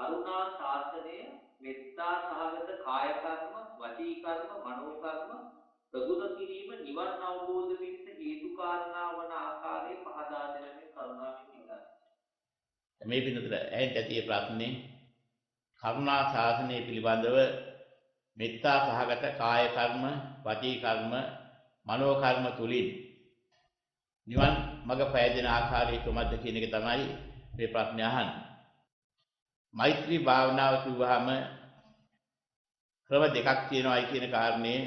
කරුණා ශාසනය මෙත්තා සහගත කාය කර්ම, වචී කර්ම, මනෝ කර්ම ප්‍රගුණ කිරීම නිවන් අවබෝධ වෙන්න හේතු කාරණා වන ආකාරයේ පහදා දෙන මේ කරුණාවෙන් ඉල්ලනවා. මේ පිළිතුර ඇහෙත් ඇති ප්‍රශ්නේ කරුණා ශාසනය පිළිබඳව මෙත්තා සහගත කාය කර්ම, වචී කර්ම, මනෝ කර්ම තුලින් නිවන් මඟ පෑදෙන ආකාරය කොහොමද කියන එක තමයි මේ ප්‍රශ්නේ අහන්නේ. මෛත්‍රී භාවනාව කිව්වහම ක්‍රම දෙකක් තියෙනවායි කියන කාරණේ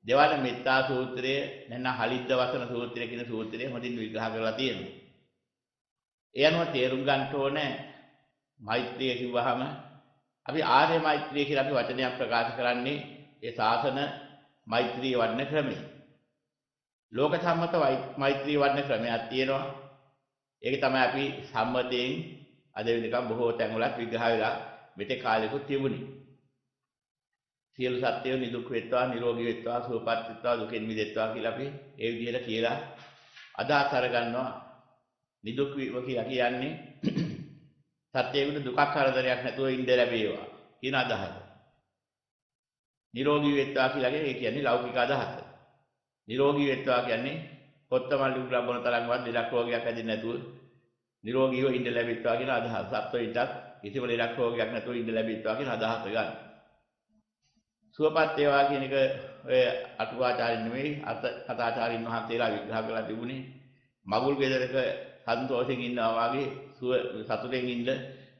දෙවන මෙත්තා සූත්‍රය නැත්නම් හලිද්ද වසන සූත්‍රය කියන සූත්‍රය හොඳින් විග්‍රහ කරලා තියෙනවා. ඒ අනුව තේරුම් ගන්න ඕනේ මෛත්‍රිය කිව්වහම අපි ආර්ය මෛත්‍රිය කියලා අපි වචනයක් ප්‍රකාශ කරන්නේ ඒ ශාසන මෛත්‍රී වඩන ක්‍රමය. ලෝක සම්මත මෛත්‍රී වඩන ක්‍රමයක් තියෙනවා. ඒක තමයි අපි සම්මතයෙන් අද වෙනකම් බොහෝ තැන්වලත් විග්‍රහ වෙලා මෙතේ කාලෙකුත් තිබුණේ. සියලු සත්‍යය නිදුක් වෙත්වා, නිරෝගී වෙත්වා, සුවපත් වෙත්වා, දුකෙන් මිදෙත්වා කියලා අපි ඒ විදිහට කියලා අදහස් අරගන්නවා. නිදුක් වීම කියලා කියන්නේ සත්‍යයකට දුකක් කරදරයක් නැතුව ඉඳ ලැබේවා කියන අදහස. නිරෝගී වෙත්වා කියලා කියන්නේ ලෞකික අදහස. නිරෝගී වෙත්වා කියන්නේ කොත්තමල්ලි උග්‍රහ බොන තරම්වත් ලෙඩක් රෝගයක් ඇදින්නේ නැතුව නිරෝගීව ඉඳ ලැබෙත්වා කියන අදහස. සත්වයින්ටත් කිසිම ලෙඩක් රෝගයක් නැතුව ඉඳ ලැබෙත්වා කියන අදහස ගන්න. සුවපත් වේවා කියන එක ඔය අටුවාචාරින් නෙමෙයි අත කථාචාරින් වහන්සේලා විග්‍රහ කරලා තිබුණේ මගුල් ගෙදරක සන්තෝෂයෙන් ඉන්නවා වගේ සතුටෙන් ඉන්න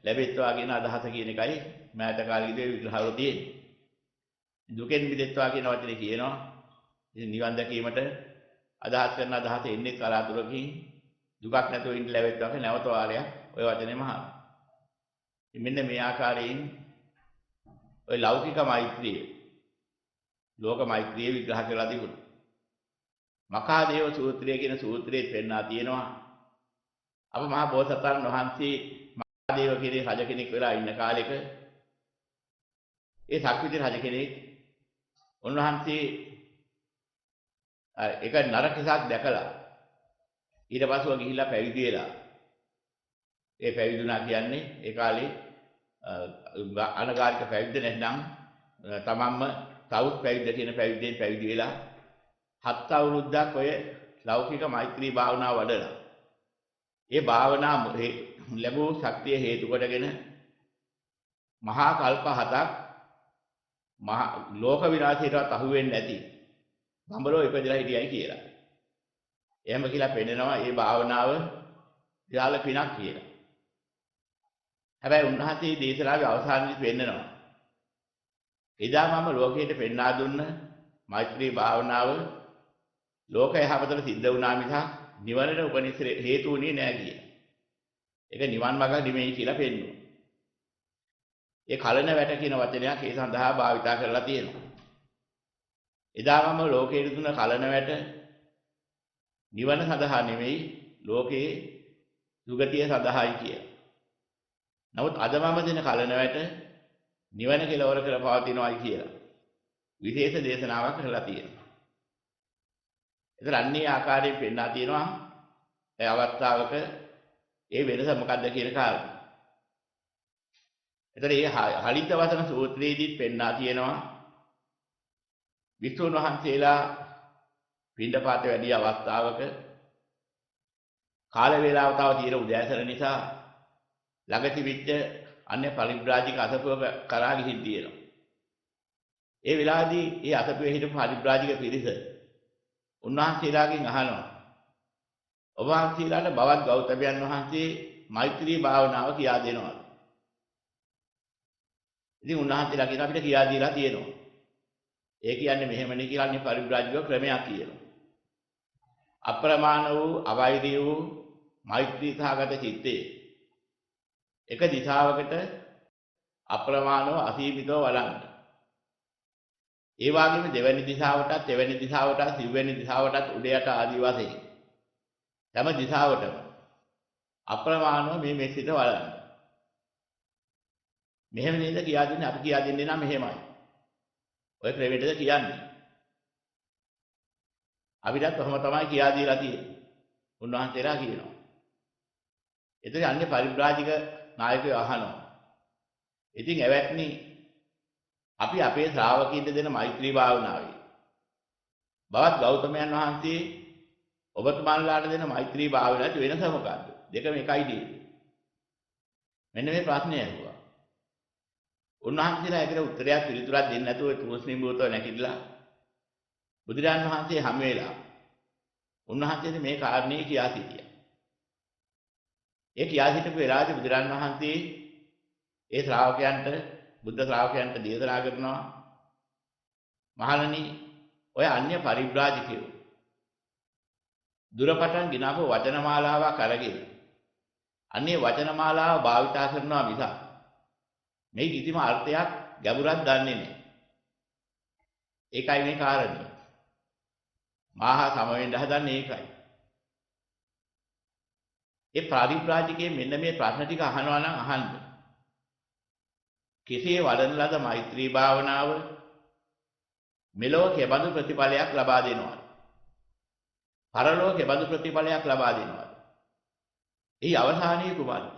ලැබෙත්වා කියන අදහස කියන එකයි මෑත කාලේදී විග්‍රහවල තියෙන්නේ. දුකෙන් මිදෙත්වා කියන වචනේ කියනවා. ඉතින් නිවන් දැකීමට අදහස් කරන අදහස එන්නේ කලාතුරකින් දුකක් නැතුව ඉන්න ලැබෙත්වා කියන නැවත වාරයක් ඔය වචනේම අහනවා. මෙන්න මේ ආකාරයෙන් ඔය ලෞකික මෛත්‍රිය ලෝක මෛත්‍රිය විග්‍රහ කරලා තිබුණා. මකාදේව සූත්‍රය කියන සූත්‍රයේ පෙන්නලා තියෙනවා. අප මහා බෝසතාණන් වහන්සේ මකාදේව කියන රජ කෙනෙක් වෙලා ඉන්න කාලෙක ඒ සක්විති රජ කෙනෙක් උන්වහන්සේ එක නරකසක් දැකලා ඊට පස්සෙව ගිහිල්ලා පැවිදි වෙලා ඒ පැවිදුණා කියන්නේ ඒ කාලේ අනගාരിക පැවිද්ද නැත්නම් තමන්ම සවුත් පැවිද්ද කියන පැවිද්දෙන් පැවිදි වෙලා 7 අවුරුද්දක් ඔය ලෞකික මෛත්‍රී භාවනාව වඩලා ඒ භාවනා ලැබූ ශක්තිය හේතු කොටගෙන මහා කල්ප 7ක් මහා ලෝක විනාශයටවත් අහු වෙන්නේ නැති බඹලෝ ඉපදලා හිටියයි කියලා. එහෙම කියලා පෙන්නනවා මේ භාවනාව විශාල පිනක් කියලා. හැබැයි උන්වහන්සේ දේශනාවේ අවසානයේදී පෙන්නනවා එදා මම ලෝකයට පෙන්වා දුන්න මෛත්‍රී භාවනාව ලෝක යහපතට සිද්ධ වුණා මිසක් නිවනට උපනිශ්‍ර හේතු වුණේ නැහැ කියලා. ඒක නිවන් මාර්ග නෙමෙයි කියලා පෙන්වනවා. ඒ කලන වැට කියන වචනයක් ඒ සඳහා භාවිතා කරලා තියෙනවා. එදා මම ලෝකයට දුන්න කලන වැට නිවන සඳහා නෙමෙයි ලෝකේ සුගතිය සඳහායි කියලා. නමුත් අද මම දෙන කලන වැට නිවන කෙලවර කර පවතිනවායි කියලා විශේෂ දේශනාවක් කරලා තියෙනවා. ඒතර අන්නේ ආකාරයෙන් පෙන්නලා තියෙනවා ඒ අවස්ථාවක ඒ වෙනස මොකක්ද කියන කාරණා. ඒතර මේ හලිත වසන සූත්‍රයේදීත් පෙන්නලා තියෙනවා විසුණු වහන්සේලා පින්ඩපාත වැඩි අවස්ථාවක කාල වේලාව තව තියෙන උදෑසන නිසා ළඟ තිබිච්ච අන්‍ය පරිබ්‍රාජික අසපුව කරා ගිහින් තියෙනවා. ඒ වෙලාවේදී ඒ අසපුවේ හිටපු පරිබ්‍රාජික පිරිස උන්වහන්සේලාගෙන් අහනවා ඔබ වහන්සේලාට බවත් ගෞතමයන් වහන්සේ මෛත්‍රී භාවනාව කියා දෙනවා. ඉතින් උන්වහන්සේලා කියන අපිට කියා දීලා තියෙනවා. ඒ කියන්නේ මෙහෙමනේ කියලා අන්‍ය පරිබ්‍රාජික ක්‍රමයක් කියනවා. අප්‍රමාණ වූ අවෛරී වූ මෛත්‍රී සහගත චිත්තේ එක දිශාවකට අප්‍රමාණව අසීමිතව වළංග. ඒ වගේම දෙවැනි දිශාවටත් එවැනි දිශාවටත් සිව්වැනි දිශාවටත් උඩ යට ආදී වශයෙන් තම දිශාවටම අප්‍රමාණව මේ මෙසිත වළංග. මෙහෙම නේද කියා දෙන්නේ අපි කියා දෙන්නේ නම් මෙහෙමයි. ඔය ක්‍රමයටද කියන්නේ. අපිටත් ඔහොම තමයි කියා දීලා තියෙන්නේ. උන්වහන්සේලා කියනවා. එතකොට අන්නේ පරිබ්‍රාජික නායකයෝ අහනවා ඉතින් එවත්නි අපි අපේ ශ්‍රාවකීන්ට දෙන මෛත්‍රී භාවනාවේ බවත් ගෞතමයන් වහන්සේ ඔබතුමාලාට දෙන මෛත්‍රී භාවනාවේ වෙනස මොකක්ද? දෙකම එකයි නේද? මෙන්න මේ ප්‍රශ්නේ අහුවා. උන්වහන්සේලා ඒකට උත්තරයක් පිළිතුරක් දෙන්නේ නැතුව තුස්නිඹුවතව නැගිටලා බුදුරජාණන් වහන්සේ හැම වෙලාව උන්වහන්සේට මේ කාරණේ කියා සිටියා. ඒ කියා සිටපු වෙලාවේ බුදුරජාණන් වහන්සේ ඒ ශ්‍රාවකයන්ට බුද්ධ ශ්‍රාවකයන්ට දේශනා කරනවා මහණනි ඔය අන්‍ය පරිබ්‍රාජකයෝ දුරපටන් ගිනපු වචනමාලාවක් අරගෙන අන්නේ වචනමාලාව භාවිතා කරනවා මිස මේ කිසිම අර්ථයක් ගැඹුරක් දන්නේ නැහැ. ඒකයි මේ කාරණේ. මාහා සම වෙන්න හදන්නේ ඒකයි. ඒ පරිබ්‍රාජකයේ මෙන්න මේ ප්‍රශ්න ටික අහනවා නම් අහන්න. කෙසේ වඩන ලද මෛත්‍රී භාවනාව මෙලොව කෙබඳු ප්‍රතිඵලයක් ලබා දෙනවද? පරලොව කෙබඳු ප්‍රතිඵලයක් ලබා දෙනවද? එහි අවසානයේ කුමක්ද?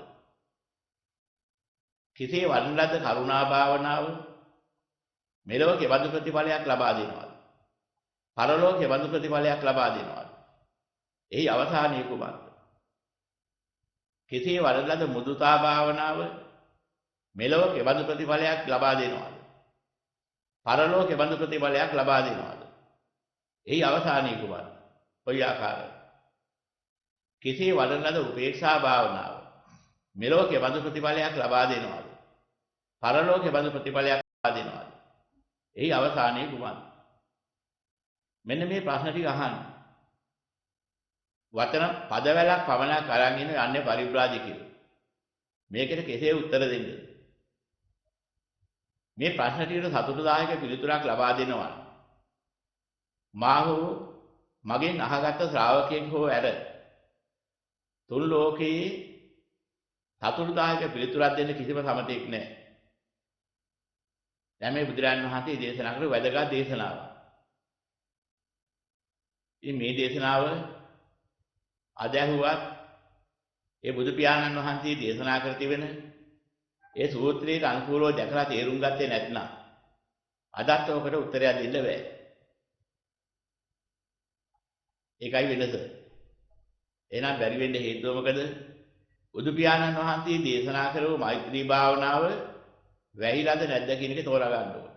කෙසේ වඩන ලද කරුණා භාවනාව මෙලොව කෙබඳු ප්‍රතිඵලයක් ලබා දෙනවද? පරලොව කෙබඳු ප්‍රතිඵලයක් ලබා දෙනවද? එහි අවසානයේ කුමක්ද? කෙසේ වඩන ලද මුදුතා භාවනාව මෙලොව කෙබඳු ප්‍රතිඵලයක් ලබා දෙනවද? පරලොව කෙබඳු ප්‍රතිඵලයක් ලබා දෙනවද? එහි අවසානයේ කුමක්ද? ඔය ආකාරය. කෙසේ වඩන ලද උපේක්ෂා භාවනාව මෙලොව කෙබඳු ප්‍රතිඵලයක් ලබා දෙනවද? පරලොව කෙබඳු ප්‍රතිඵලයක් ලබා දෙනවද? එහි අවසානයේ කුමක්ද? මෙන්න මේ ප්‍රශ්න ටික අහන්න. වචන පදවැලක් පමණක් අරන් ඉන්න යන්නේ පරිබ්‍රාජකයෝ. මේකට කෙසේ උත්තර දෙන්නද? මේ ප්‍රශ්න ටිකට සතුටුදායක පිළිතුරක් ලබා දෙනවා. මා හෝ මගෙන් අහගත් ශ්‍රාවකෙක් හෝ ඇර තුන් ලෝකයේ සතුටුදායක පිළිතුරක් දෙන්න කිසිම සමතෙක් නැහැ. දැන් මේ බුදුරජාණන් වහන්සේ දේශනා කරපු වැදගත් දේශනාව. ඉතින් මේ දේශනාව අද ඇහුවත් ඒ බුදු පියාණන් වහන්සේ දේශනා කර තිබෙන ඒ සූත්‍රයට අනුකූලව දැකලා තේරුම් ගත්තේ නැත්නම් අදත් ඔකට උත්තරයක් දෙන්න බෑ. ඒකයි වෙනස. එහෙනම් බැරි වෙන්න හේතුව මොකද? බුදු පියාණන් වහන්සේ දේශනා කරපු මෛත්‍රී භාවනාව වැහිලාද නැද්ද කියන එක තෝරා ගන්න ඕනේ.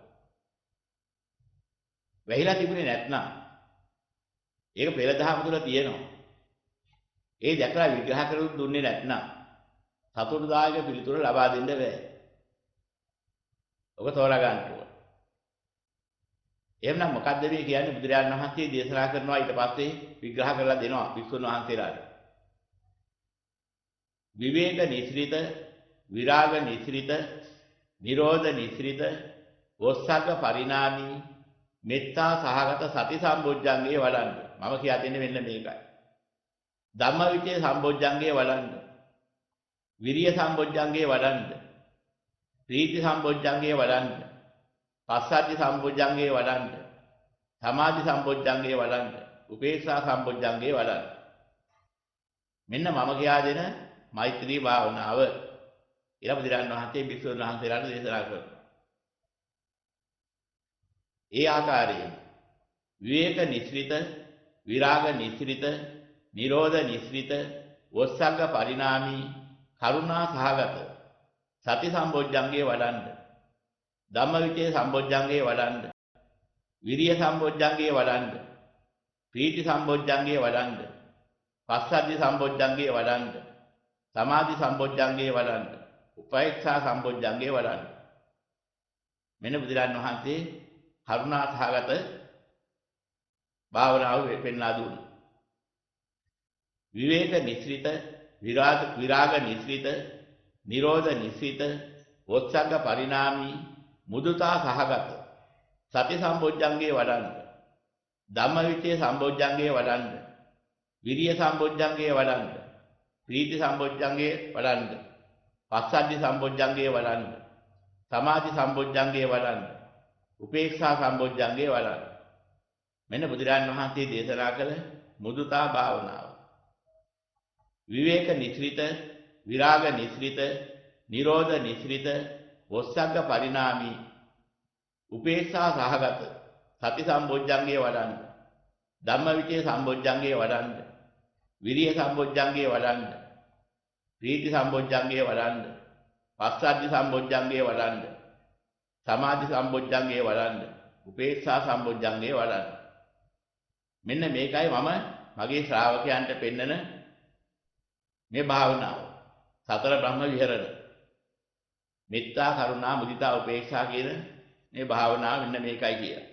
වැහිලා තිබුණේ නැත්නම් ඒක පෙළ දහම තුල තියෙනවා. ඒ දැකලා විග්‍රහ කරුත් දුන්නේ නැත්නම් සතුටුදායක පිළිතුර ලබා දෙන්න බෑ. ඔබ තෝරා ගන්න ඕනේ. එහෙනම් මොකද්ද මේ කියන්නේ? බුදුරජාණන් වහන්සේ දේශනා කරනවා ඊට පස්සේ විග්‍රහ කරලා දෙනවා වික්ෂුන් වහන්සේලාට. විවේක නිස්ෘත, විරාග නිස්ෘත, නිරෝධ නිස්ෘත, වොස්සග්ග පරිණාමී, මෙත්තා සහගත සති සම්බොජ්ජංගේ වඩන්න. මම කියා දෙන්නේ මෙන්න මේකයි. ධම්මවිචේ සම්බොජ්ජංගේ වඩන්න. විරිය සම්බොජ්ජංගේ වඩන්න. ප්‍රීති සම්බොජ්ජංගේ වඩන්න. පස්සද්ධි සම්බොජ්ජංගේ වඩන්න. සමාධි සම්බොජ්ජංගේ වඩන්න. උපේක්ෂා සම්බොජ්ජංගේ වඩන්න. මෙන්න මම කියා දෙන මෛත්‍රී භාවනාව. ඊළඟ බුදුරජාණන් වහන්සේ භික්ෂුන් වහන්සේලාට දේශනා කරනවා. ඒ ආකාරයෙන් විවේක නිස්ෘත, විරාග නිස්ෘත, නිරෝධ නිස්ෘත, වොස්සග්ග පරිණාමී, කරුණා සහගත සති සම්බොජ්ජංගේ වඩන්න. ධම්මවිචේ සම්බොජ්ජංගේ වඩන්න. විරිය සම්බොජ්ජංගේ වඩන්න. ප්‍රීති සම්බොජ්ජංගේ වඩන්න. පස්සද්ධි සම්බොජ්ජංගේ වඩන්න. සමාධි සම්බොජ්ජංගේ වඩන්න. උපේක්ෂා සම්බොජ්ජංගේ වඩන්න. මෙන්න බුදුරජාණන් වහන්සේ කරුණා සහගත භාවනාව පෙන්වා දුන්නා. විවේක නිස්ෘත, විරාග නිස්ෘත, නිරෝධ නිස්ෘත, වොස්සග්ග පරිණාමී, මුදුතා සහගත සති සම්බොජ්ජංගේ වඩන්න. ධම්මවිචේ සම්බොජ්ජංගේ වඩන්න. විරිය සම්බොජ්ජංගේ වඩන්න. ප්‍රීති සම්බොජ්ජංගේ වඩන්න. පස්සද්ධි සම්බොජ්ජංගේ වඩන්න. සමාධි සම්බොජ්ජංගේ වඩන්න. උපේක්ෂා සම්බොජ්ජංගේ වඩන්න. මෙන්න බුදුරජාණන් වහන්සේ දේශනා කළ මුදුතා භාවනාව. විවේක නිස්ෘත, විරාග නිස්ෘත, නිරෝධ නිස්ෘත, වොස්සග්ග පරිණාමී උපේක්ෂා සහගත සති සම්බොජ්ජංගේ වඩන්න. ධම්මවිචේ සම්බොජ්ජංගේ වඩන්න. විරිය සම්බොජ්ජංගේ වඩන්න. ප්‍රීති සම්බොජ්ජංගේ වඩන්න. පස්සද්ධි සම්බොජ්ජංගේ වඩන්න. සමාධි සම්බොජ්ජංගේ වඩන්න. උපේක්ෂා සම්බොජ්ජංගේ වඩන්න. මෙන්න මේකයි මම මගේ ශ්‍රාවකයන්ට පෙන්නන මේ භාවනාව. සතර බ්‍රහ්ම විහරණ. මෙත්තා කරුණා මුදිතා උපේක්ෂා කියන මේ භාවනාව මෙන්න මේකයි කියලා.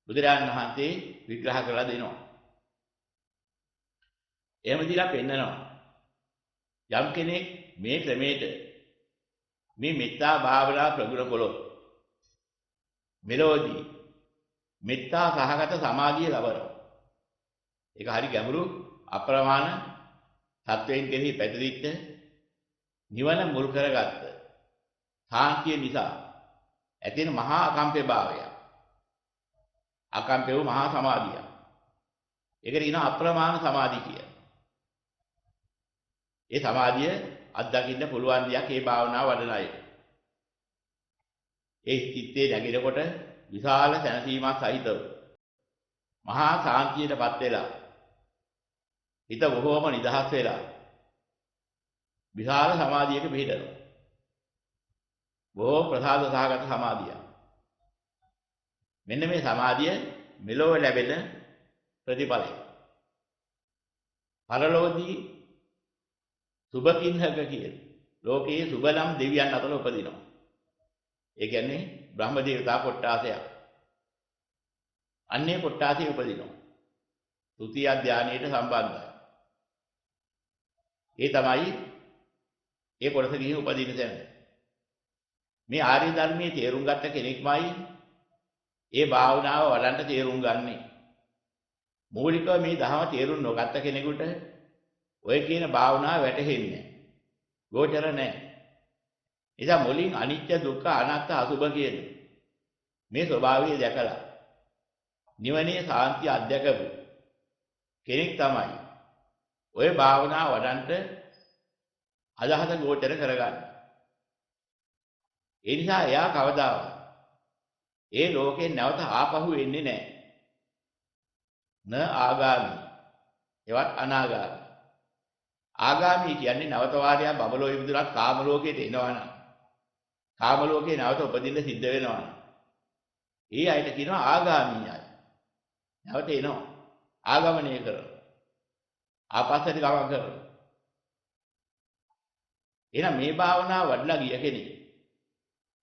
බුදුරජාණන් වහන්සේ විග්‍රහ කරලා දෙනවා. එහෙම දිලා පෙන්නනවා. යම් කෙනෙක් මේ ක්‍රමයට මේ මෙත්තා භාවනාව ප්‍රගුණ කළොත් මෙලොවදී මෙත්තා සහගත සමාධිය ලබනවා. ඒක හරි ගැඹුරු අප්‍රමාණ සත්වයන් කෙරෙහි පැතිරිච්ච නිවන මුල් කරගත්ත සාන්තිය නිසා ඇතින මහා අකම්පේ භාවය. අකම්පේ වූ මහා සමාධිය. ඒකට කියනවා අප්‍රමාණ සමාධිය කියලා. ඒ සමාධිය අත්දකින්න පුළුවන් දෙයක් මේ භාවනාව වඩන අය. ඒ චිත්තේ නැගිනකොට විශාල සැනසීමක් සහිතව මහා සාන්තියටපත් වෙලා හිත බොහෝම නිදහස් වෙලා විශාල සමාධියක පිහිටනවා. බොහෝ ප්‍රසාද සහගත සමාධිය. මෙන්න මේ සමාධිය මෙලොව ලැබෙන ප්‍රතිඵලය. පරලෝකදී සුභකින්හක කියන ලෝකයේ සුබලම් දෙවියන් අතර උපදිනවා. ඒ කියන්නේ බ්‍රහ්ම දේවතා කොට්ටාසයක්. අන්නේ කොට්ටාසය උපදිනවා. තුතිය ධානයට සම්බන්ධයි. ඒ තමයි ඒ කොටස ගිහින් උපදින තැන. මේ ආර්ය ධර්මයේ තේරුම් ගත්ත කෙනෙක්මයි ඒ භාවනාව වඩන්න තේරුම් ගන්නේ. මූලිකව මේ ධර්ම තේරුම් නොගත්ත කෙනෙකුට ඔය කියන භාවනාව වැටහෙන්නේ නැහැ. ගෝචර නැහැ. එදා මුලින් අනිත්‍ය දුක්ඛ අනාත්ම අසුභ කියන මේ ස්වභාවය දැකලා නිවනේ සාන්තිය අධ්‍යක්ෂකව කෙනෙක් තමයි ඔය භාවනාව වඩන්ට අදහස ගෝචර කරගන්නේ. ඒ නිසා එයා කවදාවත් ඒ ලෝකෙන් නැවත ආපහු එන්නේ නැහැ. න ආගාමි එවත් අනාගාමි. ආගාමි කියන්නේ නැවත වාරයක් බබලෝ ඉපදුනත් කාම ලෝකයට එනවනම් කාම ලෝකේ නැවත උපදින්න සිද්ධ වෙනවනම් ඒ අයට කියනවා ආගාමී අය. නැවත එනවා. ආගමනය කරනවා. ආපස්සට ගමන් කරනවා. එහෙනම් මේ භාවනාව වඩලා ගිය කෙනෙක්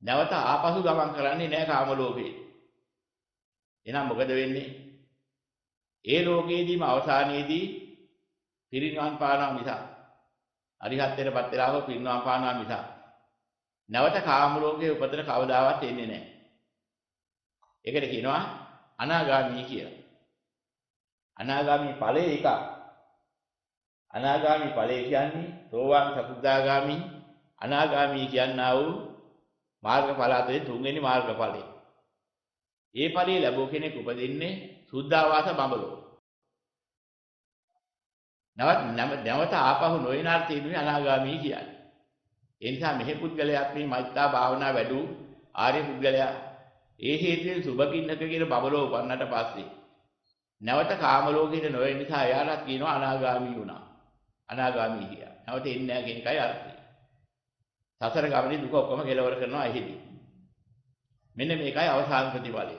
නැවත ආපසු ගමන් කරන්නේ නැහැ කාම ලෝකේ. එහෙනම් මොකද වෙන්නේ? ඒ ලෝකයේදීම අවසානයේදී පිරිනිවන් පානවා මිස අරිහත්ත්වයටපත් වෙලා හෝ පිරිනිවන් පානවා මිස නැවත කාම ලෝකයේ උපතන කවදාවත් එන්නේ නැහැ. ඒකට කියනවා අනාගාමී කියලා. අනාගාමී ඵලය එක. අනාගාමී ඵලය කියන්නේ සෝවාන් සකුද්දාගාමී අනාගාමී කියනා වූ මාර්ගඵල අතරේ තුන්වෙනි මාර්ගඵලය. ඒ ඵලය ලැබුව කෙනෙක් උපදින්නේ සුද්ධාවාස බඹලෝ. නැවත ආපහු නොයන අර්ථයෙන්මයි අනාගාමී කියන්නේ. ඒ නිසා මෙහි පුද්ගලයාත් මේ මෛත්‍රී භාවනා වැඩු ආර්ය පුද්ගලයා ඒ හේතුවෙන් සුභකින්නක කියන බබලෝ උපන්නට පස්සේ නැවත කාම ලෝකෙට නොයන නිසා එයාට කියනවා අනාගාමී වුණා. අනාගාමී කියලා. නැවත එන්නේ නැහැ කියන එකයි අර්ථය. සසර ගමනේ දුක ඔක්කොම කෙලවර කරනවා එහිදී. මෙන්න මේකයි අවසාන ප්‍රතිඵලය.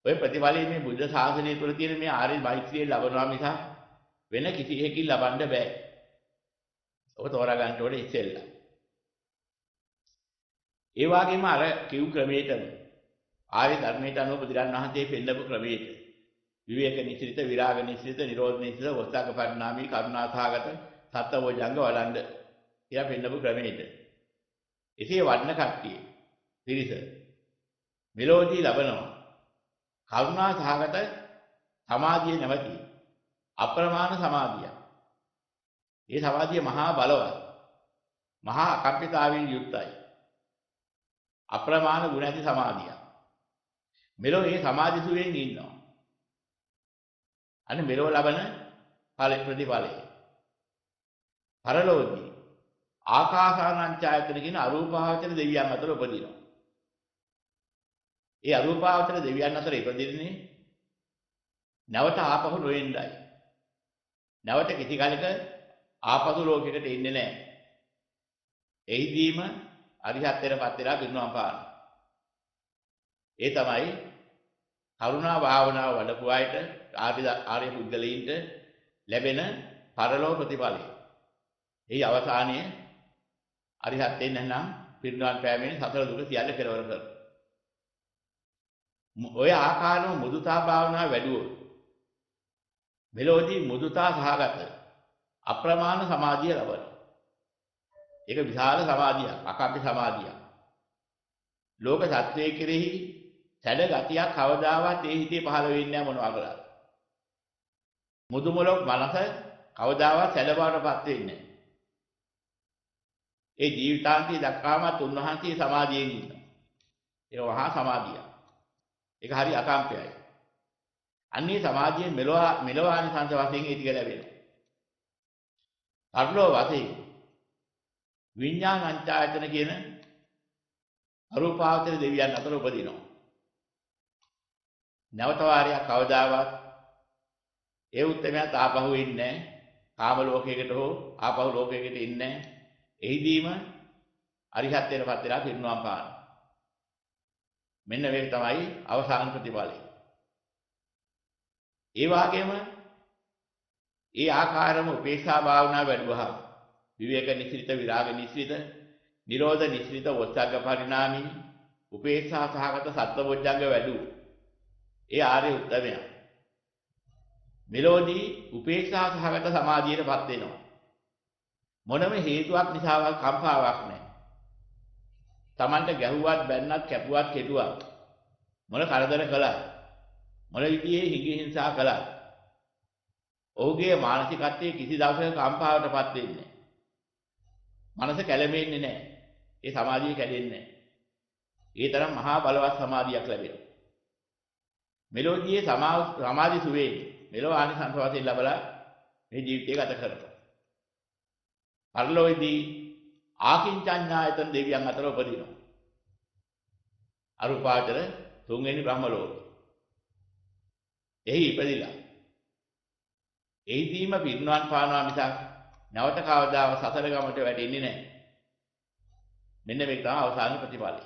ඔය ප්‍රතිඵලයේ මේ බුද්ධ ශාසනය තුළ තියෙන මේ ආර්ය මෛත්‍රිය ලබනවා මිස වෙන කිසි එකකින් ලබන්න බෑ. ඔබ තෝරා ගන්න ඕනේ ඉස්සෙල්ලා. ඒ වගේම අර කිව් ක්‍රමයටම ආර්ය ධර්මයට අනුව බුදුරන් වහන්සේ පෙන්නපු ක්‍රමයට විවේක නිසිත විරාග නිසිත නිරෝධ නිසිත වස්තක පරිණාමී කරුණාසහගත සත්වෝජංග වඩන්න කියලා පෙන්නපු ක්‍රමයට. එසේ වඩන කට්ටිය පිරිස මෙලෝදී ලබනවා කරුණා සහගත සමාධිය නැවති අප්‍රමාණ සමාධිය. ඒ සමාධිය මහා බලවත් මහා අකම්පිතාවෙන් යුක්තයි. අප්‍රමාණ ගුණ ඇති සමාධිය. මෙලෝ මේ සමාධි සුවයෙන් ඉන්නවා. අනේ මෙලෝ ලබන ඵල ප්‍රතිඵලය. පරලෝකී ආකාසානංචායතන කියන අරූපාවචර දෙවියන් අතර උපදිනවා. ඒ අරූපාවචර දෙවියන් අතර ඉපදින්නේ නැවත ආපහු නොඑන්නයි. නැවත කිසි කාලයක ආපසු ලෝකයකට එන්නේ නැහැ. එහිදීම අරිහත්ත්වයටපත් වෙලා පිරිනවම් පානවා. ඒ තමයි කරුණා භාවනාව වඩපු අයට ආර්ය පුද්ගලයින්ට ලැබෙන පරලෝක ප්‍රතිඵලය. එහි අවසානයේ අරිහත්ත්වයෙන් නැත්නම් පිරිනවම් පෑමෙන් සතර දුක සියල්ල කෙරවර කරනවා. ඔය ආකාරව මුදුතා භාවනාව වැඩුවොත් මෙලොවදී මුදුතා සහගත අප්‍රමාණ සමාධිය ලබනවා. ඒක විශාල සමාධියක්, අකම්පි සමාධියක්. ලෝක සත්‍යයේ කෙරෙහි සැඩ ගතියක් කවදාවත් ඒ හිතේ පහළ වෙන්නේ නැහැ මොනවා කරලා. මුදුමලොක් මනස කවදාවත් සැඩ බවටපත් වෙන්නේ නැහැ. ඒ ජීවිතාන්තය දක්වාමත් උන්වහන්සේ සමාධියෙන් ඉන්නවා. ඒක වහා සමාධියක්. ඒක හරි අකම්පයයි. අන්නේ සමාධියෙන් මෙලොව ආනිසංස වශයෙන් ඒ ටික ලැබෙනවා. අර්ලෝ වශයෙන් විඥානංචායතන කියන අරූපාවචර දෙවියන් අතර උපදිනවා. නැවත වාරයක් කවදාවත් ඒ උත්තරයට ආපහු ඉන්නේ නැහැ. කාම ලෝකයකට හෝ ආපහු ලෝකයකට ඉන්නේ නැහැ. එහිදීම අරිහත්ත්වයටපත් වෙලා පිරිනවම් පානවා. මෙන්න මේක තමයි අවසාන ප්‍රතිඵලය. ඒ වගේම ඒ ආකාරම උපේක්ෂා භාවනාව වැඩුවහම විවේක නිස්සිත, විරාග නිස්සිත, නිරෝධ නිස්සිත, වොච්චංග පරිණාමී උපේක්ෂා සහගත සත්වොච්චංග වැඩු. ඒ ආර්ය උත්තමයා මෙලොවදී උපේක්ෂා සහගත සමාධියටපත් වෙනවා. මොනම හේතුවක් නිසාවත් කම්පාවක් නැහැ. Tamanට ගැහුවත් බැන්නත් කැපුවත් කෙටුවත් මොන කරදර කළත් මොන විදිහේ හිඟි හිංසා කළත් ඔහුගේ මානසිකත්වයේ කිසි දවසක කම්පාවටපත් වෙන්නේ නැහැ. මනස කැළඹෙන්නේ නැහැ. ඒ සමාධිය කැඩෙන්නේ නැහැ. ඒ තරම් මහා බලවත් සමාධියක් ලැබෙනවා. මෙලොවදී සමාධි සුවේ මෙලොව ආනිසංස වශයෙන් ලැබලා මේ ජීවිතය ගත කරනවා. පරලොවේදී ආකින්චඤ්ඤායතන දෙවියන් අතර උපදිනවා. අරූපාවචර තුන්වෙනි බ්‍රහ්ම ලෝකෙ. එහි ඉපදිලා එහිදීම පිරිනවන් පානවා මිසක් නැවත කවදාවත් සතර ගමට වැටෙන්නේ නැහැ. මෙන්න මේක තමයි අවසාන ප්‍රතිඵලය.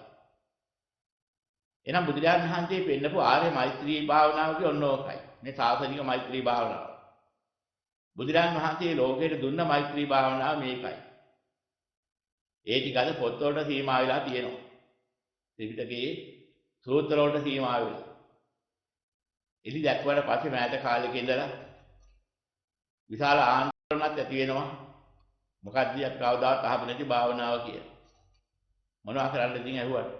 එහෙනම් බුදුරජාණන් වහන්සේ පෙන්නපු ආර්ය මෛත්‍රී භාවනාව කිය ඔන්න ඕකයි. මේ සාසනික මෛත්‍රී භාවනාව. බුදුරජාණන් වහන්සේ ලෝකයට දුන්න මෛත්‍රී භාවනාව මේකයි. ඒ ටික අද පොත්වලට සීමා වෙලා තියෙනවා. ත්‍රිපිටකයේ සූත්‍ර වලට සීමා වෙලා. ඉතින් දැක්වට පස්සේ මෑත කාලෙක ඉඳලා විශාල ආන්දෝලනයක් ඇති වෙනවා. මොකක්ද කවදාවත් අහපු නැති භාවනාව කියලා. මොනවා කරන්නද ඉතින් ඇහුවට.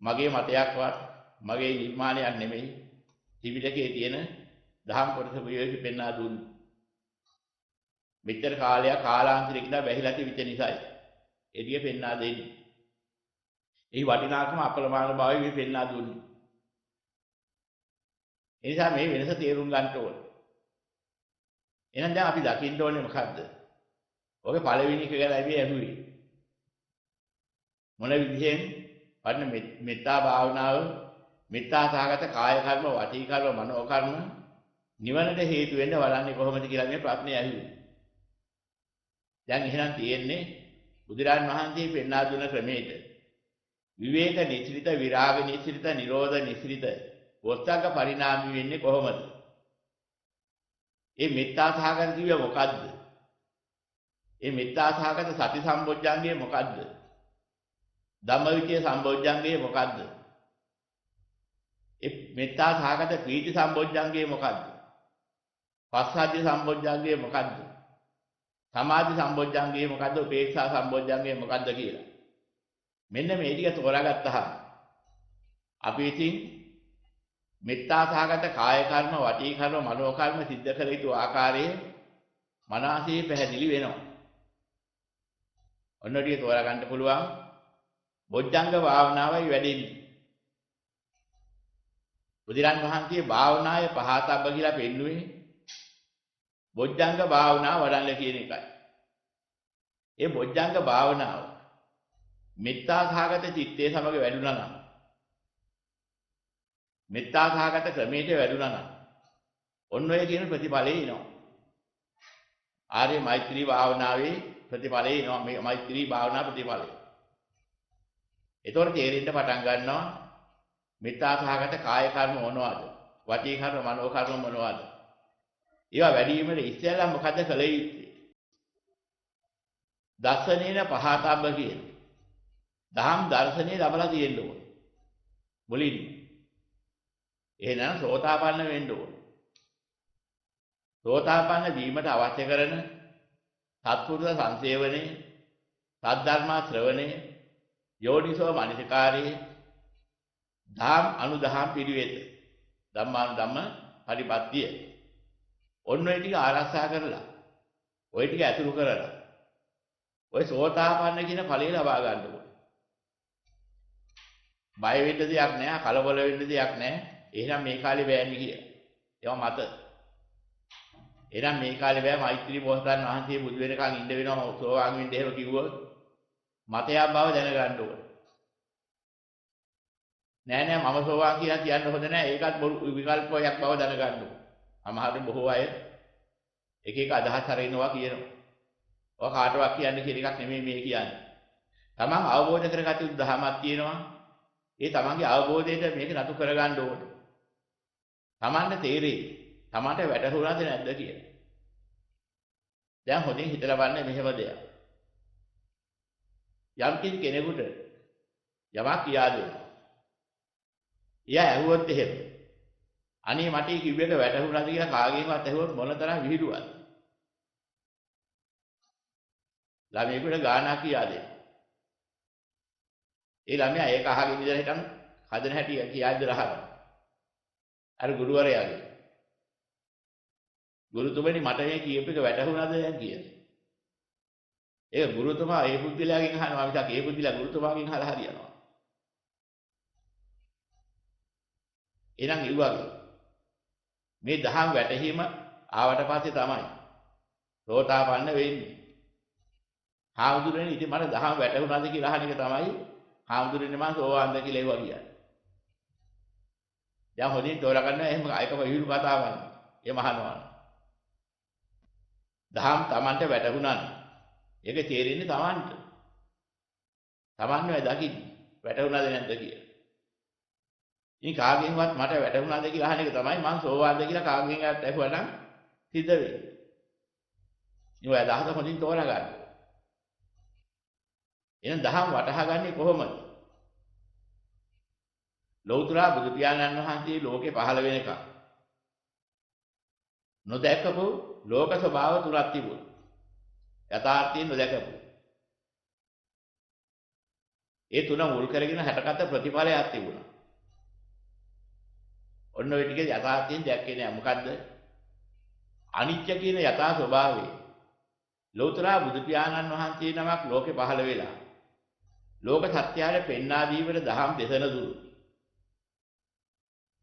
මගේ මතයක්වත් මගේ නිර්මාණයක් නෙමෙයි. ත්‍රිපිටකයේ තියෙන දහම් කොටස විවේක පෙන්වා දුන්නේ. මෙච්චර කාලයක් කාලාන්තරයක ඉඳලා වැහිලා තිබිච්ච නිසායි. එදිය පෙන්වා දෙන්නේ. එහි වටිනාකම අපලමාන භාවය මේ පෙන්වා දුන්නේ. ඒ නිසා මේ වෙනස තේරුම් ගන්න ඕනේ. එහෙනම් දැන් අපි දකින්න ඕනේ මොකද්ද? ඔගේ පළවෙනි එක ගැන අපි ඇහුවේ. මොන විදිහෙන් වඩන මෙත්තා භාවනාව, මෙත්තා සහගත කාය කර්ම, වාචික කර්ම, මනෝ කර්ම නිවනට හේතු වෙන්න වඩන්නේ කොහොමද කියලා මේ ප්‍රශ්නේ ඇහුවේ. දැන් එහෙනම් තියෙන්නේ බුදුරන් වහන්සේ පෙන්වා දුන්න ක්‍රමයට විවේක නිස්සිත, විරාග නිස්සිත, නිරෝධ නිස්සිත, වොත්තංග පරිණාමී වෙන්නේ කොහොමද? මේ මෙත්තා සහගත කිව්ව මොකද්ද? මේ මෙත්තා සහගත සති සම්බොජ්ජංගය මොකද්ද? ධම්මවිචය සම්බොජ්ජංගය මොකද්ද? මේ මෙත්තා සහගත ප්‍රීති සම්බොජ්ජංගය මොකද්ද? පස්සද්ධි සම්බොජ්ජංගය මොකද්ද? සමාධි සම්බොජ්ජංගය මොකද්ද? උපේක්ෂා සම්බොජ්ජංගය මොකද්ද කියලා. මෙන්න මේ ටික තෝරාගත්තාම අපි ඉතින් මෙත්තා සහගත කාය කර්ම, වචී කර්ම, මනෝ කර්ම සිද්ධ කළ යුතු ආකාරයේ මනසේ පැහැදිලි වෙනවා. ඔන්න ටික තෝරා ගන්න පුළුවන්. බොජ්ජංග භාවනාවයි වැඩෙන්නේ. බුදුරන් වහන්සේ භාවනාවේ පහතබ්බ කියලා පෙන්වුවේ බොජ්ජංග භාවනාව වඩන්න කියන එකයි. ඒ බොජ්ජංග භාවනාව මෙත්තා සහගත චිත්තයේ සමග වැඩුණා නම් මෙත්තා සහගත ක්‍රමයට වැඩුණා නම් ඔන්න ඔය කියන ප්‍රතිඵලය එනවා. ආර්ය මෛත්‍රී භාවනාවේ ප්‍රතිඵලය එනවා. මේ මෛත්‍රී භාවනා ප්‍රතිඵලය. ඒතකොට තේරෙන්න පටන් ගන්නවා මෙත්තා සහගත කාය කර්ම මොනවද? වචී කර්ම, මනෝ කර්ම මොනවද? ඒවා වැඩි වීමට ඉස්සෙල්ලා මොකද කළ යුත්තේ? දසනේන පහතබ්බ කියන දහම් දර්ශනේ ලබලා තියෙන්න ඕනේ. මුලින්ම. එහෙනම් සෝතාපන්න වෙන්න ඕනේ. සෝතාපන්න වීමට අවශ්‍ය කරන සත්පුරුෂ සංසේවනයේ, සද්ධර්ම ශ්‍රවණයේ, යෝනිසෝ මනසිකාරයේ, ධම් අනුදහම් පිළිවෙත, ධම්මානුධම්ම පරිපත්තිය. ඔන්න ඔය ටික ආරක්ෂා කරලා, ඔය ටික ඇතුළු කරලා, ඔය සෝතාපන්න කියන ඵලය ලබා ගන්න ඕනේ. බය වෙන්න දෙයක් නැහැ, කලබල වෙන්න දෙයක් නැහැ. එහෙනම් මේ කාලේ බෑන්නේ කියලා. ඒවා මත. එහෙනම් මේ කාලේ බෑ මෛත්‍රී බෝසතාණන් වහන්සේ බුදු වෙනකන් ඉන්න වෙනවා සෝවාන් වෙන්න එහෙම කිව්වොත් මතයක් බව දැනගන්න ඕනේ. නෑ නෑ මම සෝවාන් කියලා කියන්න හොඳ නෑ. ඒකත් බොරු විකල්පයක් බව දැනගන්න ඕනේ. අමහරින් බොහෝ අය එක එක අදහස් හරිනවා කියනවා. ඔය කාටවත් කියන්න කියන එකක් නෙමෙයි මේ කියන්නේ. තමන් අවබෝධ කරගත යුතු ධර්මයක් තියෙනවා. ඒ තමන්ගේ අවබෝධයට මේක නතු කරගන්න ඕනේ. තමන්ට තේරෙයි. තමන්ට වැටහුණාද නැද්ද කියලා. දැන් හොඳින් හිතලා බලන්න මෙහෙම දෙයක්. යම් කෙනෙකුට යමක් කියා දෙනවා. එයා ඇහුවොත් එහෙම. අනේ මට කිව්ව එක වැටහුණාද කියලා කාගෙන්වත් ඇහුවොත් මොන තරම් විහිළුවක්ද? ළමයෙකුට ගානක් කියා දෙනවා. ඒ ළමයා ඒක අහගෙන ඉඳලා හිටන් හදන හැටි කියා ඉඳලා අහනවා. අර ගුරුවරයාගේ. ගුරුතුමනි මට මේ කියපු එක වැටහුණාද දැන් කියලා. ඒක ගුරුතුමා ඒ බුද්ධිලාගෙන් අහනවා මිසක් ඒ බුද්ධිලා ගුරුතුමාගෙන් අහලා හරියනවා. එහෙනම් ඒ වගේ මේ දහම් වැටහීම ආවට පස්සේ තමයි සෝතාපන්න වෙන්නේ. හාමුදුරනේ ඉතින් මට දහම් වැටහුණාද කියලා අහන එක තමයි හාමුදුරනේ මම සෝවාන්ද කියලා ඒවා කියන්නේ. දැන් හොඳින් තෝරගන්න එහෙම අයකම විහිළු කතාවක්. ඒ මහනවා. දහම් Tamanට වැටහුණා නම් ඒක තේරෙන්නේ Tamanට. Tamanනේ දකින්නේ වැටහුණාද නැද්ද කියලා. ඉතින් කාගෙන්වත් මට වැටහුණාද කියලා අහන එක තමයි මං සෝවාන්ද කියලා කාගෙන්වත් ඇහුවා නම් සිද්ධ වෙන්නේ. ඉතින් ඔය අදහස හොඳින් තෝරගන්න. එහෙනම් දහම් වටහාගන්නේ කොහොමද? ලෞතර බුදු පියාණන් වහන්සේ ලෝකේ පහළ වෙනකම් නොදැකපු ලෝක ස්වභාව තුනක් තිබුණා. යථාර්ථයෙන් නොදැකපු. ඒ තුන මුල් කරගෙන හැටකට ප්‍රතිඵලයක් තිබුණා. ඔන්න ඔය ටික යථාර්ථයෙන් දැක්කේ නෑ. මොකද්ද? අනිත්‍ය කියන යථා ස්වභාවය. ලෞතර බුදු පියාණන් වහන්සේ නමක් ලෝකේ පහළ වෙලා ලෝක සත්‍යයට පෙන්වා දීමට දහම් දේශන දුරු.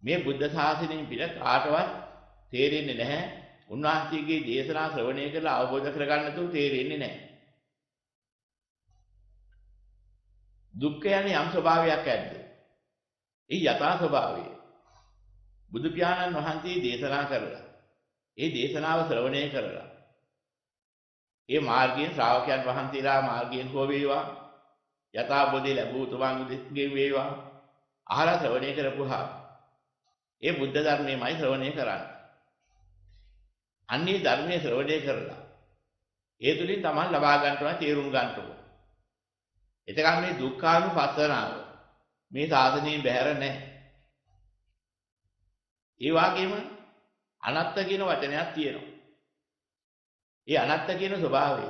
මේ බුද්ධ ශාසනයෙන් පිට කාටවත් තේරෙන්නේ නැහැ. උන්වහන්සේගේ දේශනා ශ්‍රවණය කරලා අවබෝධ කරගන්න තු තේරෙන්නේ නැහැ. දුක්ඛ යන්නේ යම් ස්වභාවයක් ඇද්ද? ඒ යථා ස්වභාවය. බුදු පියාණන් වහන්සේ දේශනා කරලා ඒ දේශනාව ශ්‍රවණය කරලා ඒ මාර්ගයෙන් ශ්‍රාවකයන් වහන්සේලා මාර්ගයෙන් හෝ වේවා යථා බෝධි ලැබූ තුමන්ගේ වේවා අහලා ශ්‍රවණය කරපුවා ඒ බුද්ධ ධර්මයමයි ශ්‍රවණය කරන්නේ. අන්නේ ධර්මයේ ශ්‍රවණය කරලා ඒ තුලින් තමන් ලබා ගන්න ඕන තේරුම් ගන්න ඕන. එතකන් මේ දුක්ඛානුපස්සනාව මේ සාධනෙන් බැහැර නැහැ. ඒ වගේම අනත්ත කියන වචනයක් තියෙනවා. ඒ අනත්ත කියන ස්වභාවය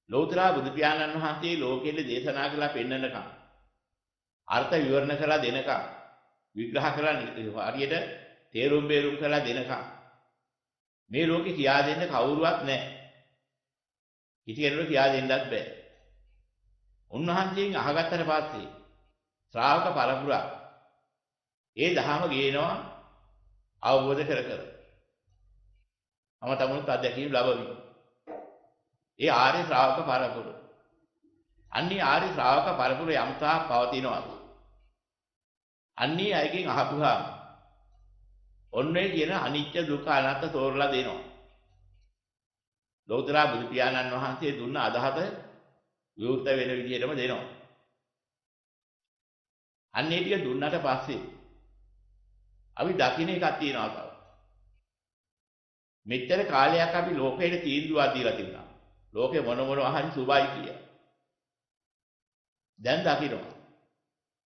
ලෞතර බුදු පියාණන් වහන්සේ ලෝකෙට දේශනා කළා පෙන්නනකම් අර්ථ විවරණ කරලා දෙනකම් විග්‍රහ කරලා හරියට තේරුම් බේරුම් කරලා දෙනකම් මේ ලෝකේ කියා දෙන්න කවුරුවත් නැහැ. කිසි කෙනෙකුට කියා දෙන්නත් බෑ. උන්වහන්සේගෙන් අහගත්තට පස්සේ ශ්‍රාවක පරපුරා ඒ දහම ගේනවා අවබෝධ කර කර. මම තමුණුත් අධ්‍යක්ෂින් ලැබවි. ඒ ආර්ය ශ්‍රාවක පරපුර. අන්නේ ආර්ය ශ්‍රාවක පරපුර යම්තා පවතිනවා. අන්නේ අයගෙන් අහපුවාම ඔන්නේ කියන අනිත්‍ය දුක්ඛ අනාත්ම තෝරලා දෙනවා. ලෞතර බුදු පියාණන් වහන්සේ දුන්න අදහස විවෘත වෙන විදිහටම දෙනවා. අන්නේ ටික දුන්නට පස්සේ අපි දකින්න එකක් තියෙනවා තව. මෙච්චර කාලයක් අපි ලෝකයට තීන්දුවක් දීලා තිබුණා. ලෝකේ මොන හරි සුභයි කියලා. දැන් දකින්නවා.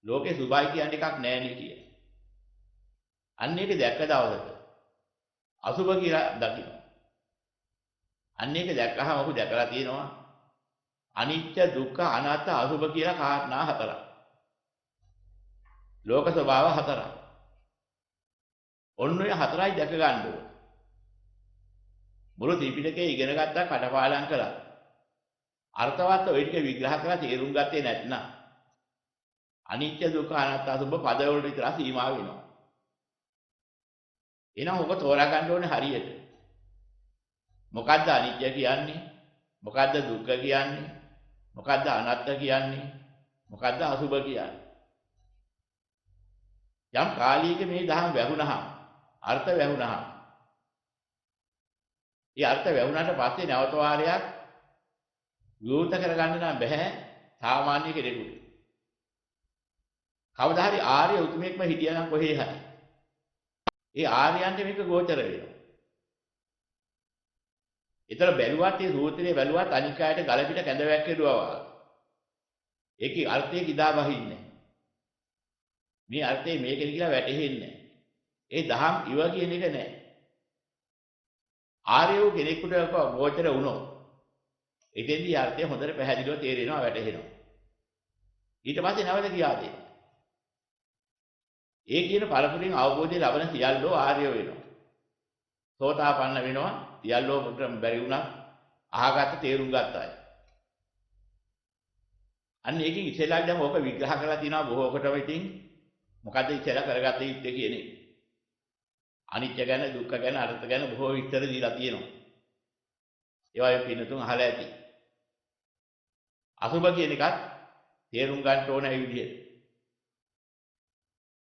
ලෝකේ සුභයි කියන්නේ එකක් නැහැ නේ කියලා. අන්න ඒක දැක්ක දවසට අසුභ කියලා දකින්නවා. අන්න ඒක දැක්කහම ඔහු දැකලා තියෙනවා අනිත්‍ය දුක්ඛ අනාත්ම අසුභ කියලා කාරණා හතරක්. ලෝක ස්වභාව හතරක්. ඔන්න ඔය හතරයි දැක ගන්න ඕනේ. මුළු ත්‍රිපිටකය ඉගෙන ගත්තා කටපාඩම් කළා. අර්ථවත් ඔය ටික විග්‍රහ කරලා තේරුම් ගත්තේ නැත්නම් අනිත්‍ය දුක්ඛ අනාත්ම අසුභ පදවලට විතර සීමා වෙනවා. එහෙනම් ඔක තෝරා ගන්න ඕනේ හරියට. මොකද්ද අනිත්‍ය කියන්නේ? මොකද්ද දුක්ඛ කියන්නේ? මොකද්ද අනාත්ම කියන්නේ? මොකද්ද අසුභ කියන්නේ? යම් කාලයක මේ දහම් වැහුණහම අර්ථ වැහුණහම ඒ අර්ථ වැහුණාට පස්සේ නැවත වාරයක් විවෘත කරගන්න නම් බෑ සාමාන්‍ය කෙනෙකුට. කවදා හරි ආර්ය උතුමෙක්ම හිටියනම් කොහේ හරි ඒ ආර්යයන්ට මේක ගෝචර වෙනවා. ඒතර බැලුවත් ඒ සූත්‍රයේ බැලුවත් අනික් අයට ගල පිට කැඳ වැක්කෙදුවා වගේ. ඒකේ අර්ථය කිදා බහින්නේ. මේ අර්ථය මේකද කියලා වැටහෙන්නේ. ඒ දහම් ඉව කියන එක නෑ. ආර්යෝ කෙනෙකුට ගෝචර වුණොත් එතෙන්දී අර්ථය හොඳට පැහැදිලිව තේරෙනවා වැටහෙනවා. ඊට පස්සේ නැවත කියා දෙනවා. ඒ කියන පළපුරින් අවබෝධය ලබන සියල්ලෝ ආර්යෝ වෙනවා. සෝතාපන්න වෙනවා. සියල්ලෝ මුද්‍රම් බැරි වුණා. අහගත්ත තේරුම් ගත්ත අය. අන්න ඒකෙන් ඉස්සෙල්ලා දැන් ඕක විග්‍රහ කරලා තිනවා බොහෝ කොටම ඉතින් මොකද්ද ඉස්සෙල්ලා කරගත්ත යුත්තේ කියන්නේ. අනිත්‍ය ගැන දුක්ඛ ගැන අර්ථ ගැන බොහෝ විස්තර දීලා තියෙනවා. ඒවා පින්නතුන් අහලා ඇති. අසුභ කියන එකත් තේරුම් ගන්න ඕන ඒ විදිහට.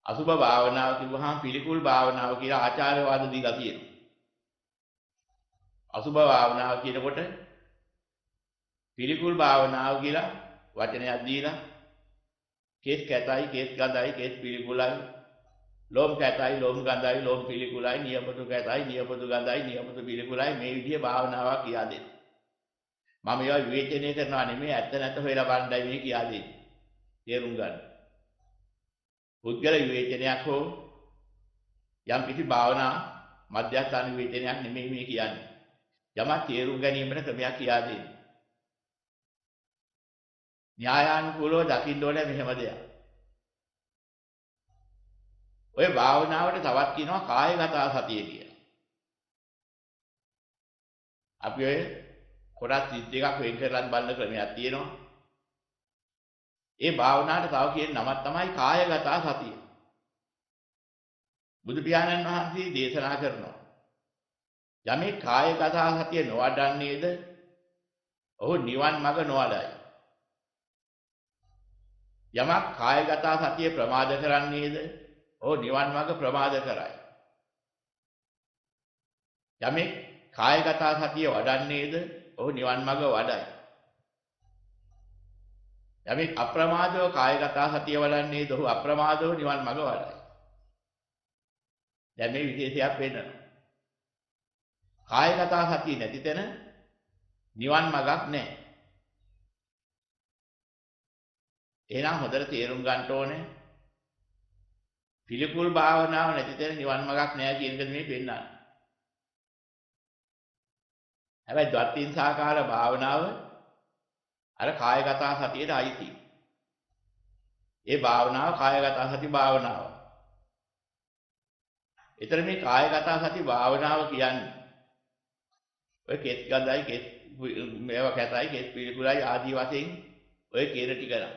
අසුභ භාවනාව කිව්වහම පිළිකුල් භාවනාව කියලා ආචාර්යවාද දීලා තියෙනවා. අසුභ භාවනාව කියනකොට පිළිකුල් භාවනාව කියලා වචනයක් දීලා කේස් කැතයි කේස් ගඳයි කේස් පිළිකුලයි ලෝම කැතයි ලෝම ගඳයි ලෝම පිළිකුලයි නියපොතු කැතයි නියපොතු ගඳයි නියපොතු පිළිකුලයි මේ විදිහේ භාවනාවක් කියා දෙනවා. මම ඒවා විවේචනය කරනවා නෙමෙයි ඇත්ත නැත හොයලා බලන්නයි මේ කියා දෙන්නේ. තේරුම් ගන්න. පුද්ගල විවේචනයක් හෝ යම් කිසි භාවනා මධ්‍යස්ථාන විවේචනයක් නෙමෙයි මේ කියන්නේ. යමක් තේරුම් ගැනීමට ක්‍රමයක් කියා දෙන්නේ. න්‍යායානුකූලව දකින්න ඕනේ මෙහෙම දෙයක්. ඔය භාවනාවට තවත් කියනවා කායගත සතිය කියලා. අපි ඔය කොටස් 32ක් වෙන් කරලා බලන ක්‍රමයක් තියෙනවා. ඒ භාවනාවට තව කියන නමක් තමයි කායගත සතිය. බුදු පියාණන් වහන්සේ දේශනා කරනවා. යමෙක් කායගත සතිය නොවඩන්නේද ඔහු නිවන් මඟ නොවඩයි. යමක් කායගත සතිය ප්‍රමාද කරන්නේද ඔහු නිවන් මඟ ප්‍රමාද කරයි. යමෙක් කායගත සතිය වඩන්නේද ඔහු නිවන් මඟ වඩයි. යමෙක් අප්‍රමාදව කායගත සතිය වඩන්නේද ඔහු අප්‍රමාදව නිවන් මඟ වඩයි. දැන් මේ විශේෂයක් වෙන්නවා. කායගත සතිය නැති තැන නිවන් මඟක් නැහැ. එහෙනම් හොඳට තේරුම් ගන්න ඕනේ පිළිකුල් භාවනාව නැති තැන නිවන් මඟක් නැහැ කියන එක මේ පෙන්නන්නේ. හැබැයි ද්වත්තිං සාකාර භාවනාව අර කායගත සතියට අයිති. ඒ භාවනාව කායගත සති භාවනාව. ඒතර මේ කායගත සති භාවනාව කියන්නේ ඔය කෙස් ගඳයි කෙස් මේවා කැතයි කෙස් පිළිකුලයි ආදී වශයෙන් ඔය කියන ටික නම්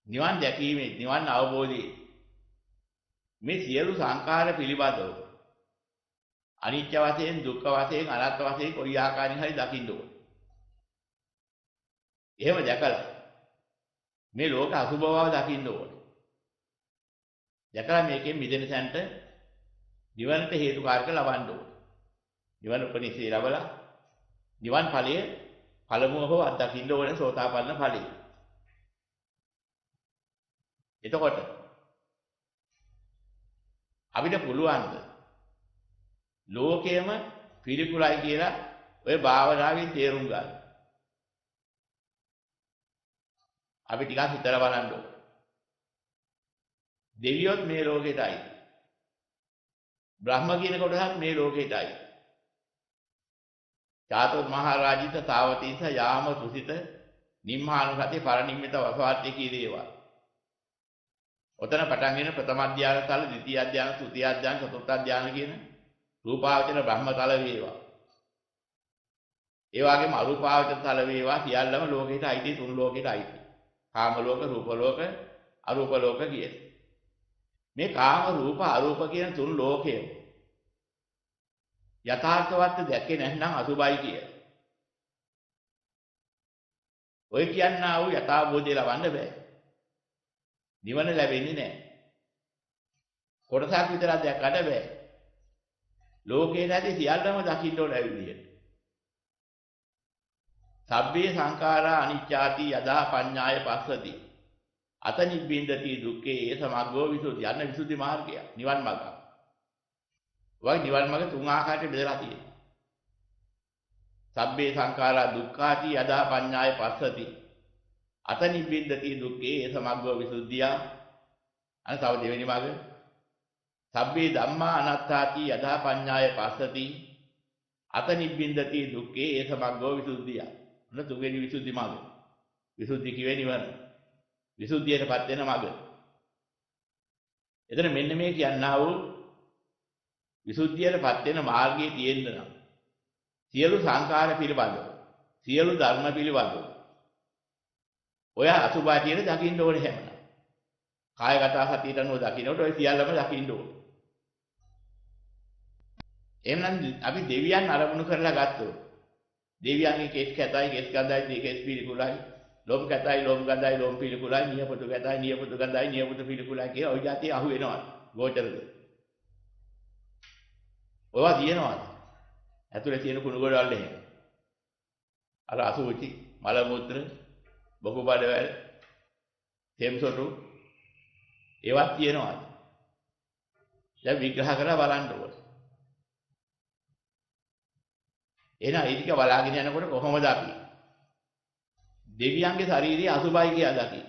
නිවන් දැකීමේ නිවන් අවබෝධයේ මේ සියලු සංඛාර පිළිබඳව අනිත්‍ය වශයෙන්, දුක්ඛ වශයෙන්, අනාත්ම වශයෙන් කොයි ආකාරයෙන් හරි දකින්න ඕනේ. එහෙම දැකලා මේ ලෝක අසුභ බව දකින්න ඕනේ. දැකලා මේකෙන් මිදෙන තැනට නිවනට හේතුකාරක ලබන්න ඕනේ. නිවන උපනිෂේ ලැබලා නිවන් ඵලයේ පළමුව හෝ අත්දකින්න ඕනේ සෝතාපන්න ඵලයේ. එතකොට අපිට පුළුවන් ලෝකයේම පිළිකුලයි කියලා ඔය භාවනාවෙන් තේරුම් ගන්න. අපි ටිකක් හිතලා බලන්න ඕනේ. දෙවියොත් මේ ලෝකෙටයි. බ්‍රහ්ම කියන කොටසත් මේ ලෝකෙටයි. චාතුර් මහ රාජිත තාවතීස යාම තුසිත නිම්හානුසති පරිනිම්මිත වසවාට්ටි කීදේවා. ඔතන පටන් ගෙන ප්‍රථම අධ්‍යාන තල, ද්විතීයි අධ්‍යාන, තෘතීයි අධ්‍යාන, චතුර්ථ අධ්‍යාන කියන රූපාවචර බ්‍රහ්ම තල වේවා. ඒ වගේම අරූපාවචර තල වේවා සියල්ලම ලෝකෙට අයිති, තුන් ලෝකෙට අයිති. කාම ලෝක, රූප ලෝක, අරූප ලෝක කියන. මේ කාම, රූප, අරූප කියන තුන් ලෝකයම යථාර්ථවත් දැක්කේ නැත්නම් අසුභයි කිය. ඔය කියන්නා වූ යථාබෝධය ලබන්න බෑ. නිවන ලැබෙන්නේ නැහැ. කොටසක් විතරක් දැක්කට බෑ. ලෝකේ නැති සියල්ලම දකින්න ඕන විදියට. සබ්බේ සංඛාරා අනිච්චාති යදා පඤ්ඤාය පස්සති. අත නිබ්බින්දති දුක්ඛේ ඒ සමග්ගෝ විසුද්ධි. යන්න විසුද්ධි මාර්ගය. නිවන් මාර්ගය. වයි නිවන් මාර්ග තුන් ආකාරයට බෙදලා තියෙනවා. සබ්බේ සංඛාරා දුක්ඛාති යදා පඤ්ඤාය පස්සති. අත නිබ්බින්දති දුක්ඛේ ඒ සමග්ගෝ විසුද්ධිය. අන තව දෙවෙනි මාර්ගය. සබ්බේ ධම්මා අනාත්තාති යදා පඤ්ඤාය පස්සති. අත නිබ්බින්දති දුක්ඛේ ඒ සමග්ගෝ විසුද්ධිය. අන තුන්වෙනි විසුද්ධි මාර්ගය. විසුද්ධි කියේ නිවන. විසුද්ධියටපත් වෙන මාර්ගය. එතන මෙන්න මේ කියන්නා වූ විසුද්ධියටපත් වෙන මාර්ගයේ තියෙන්න නම් සියලු සංඛාර පිළිබඳව, සියලු ධර්ම පිළිබඳව ඔය අසුභාතියට දකින්න ඕනේ හැමනම්. කායගත සතියට අනුව දකින්නකොට ඔය සියල්ලම දකින්න ඕනේ. එහෙනම් අපි දෙවියන් අරමුණු කරලා ගත්තොත් දෙවියන්ගේ කෙස් කැතයි, කෙස් ගඳයි, කෙස් පිළිකුලයි, ලෝම කැතයි, ලෝම ගඳයි, ලෝම පිළිකුලයි, නියපොතු කැතයි, නියපොතු ගඳයි, නියපොතු පිළිකුලයි කියලා ওই જાතිය අහු වෙනවා. ගෝචරද? ඔයවා තියෙනවාද? ඇතුලේ තියෙන කුණු ගොඩවල් එහෙම. අර අසුචි, මල මුත්‍ර, බොකු බඩවැල්, තෙම්සොටු ඒවත් තියෙනවාද? දැන් විග්‍රහ කරලා බලන්න ඕනේ. එහෙනම් ඒ ටික බලාගෙන යනකොට කොහොමද අපි දෙවියන්ගේ ශාරීරිය අසුභයි කියලා දකි.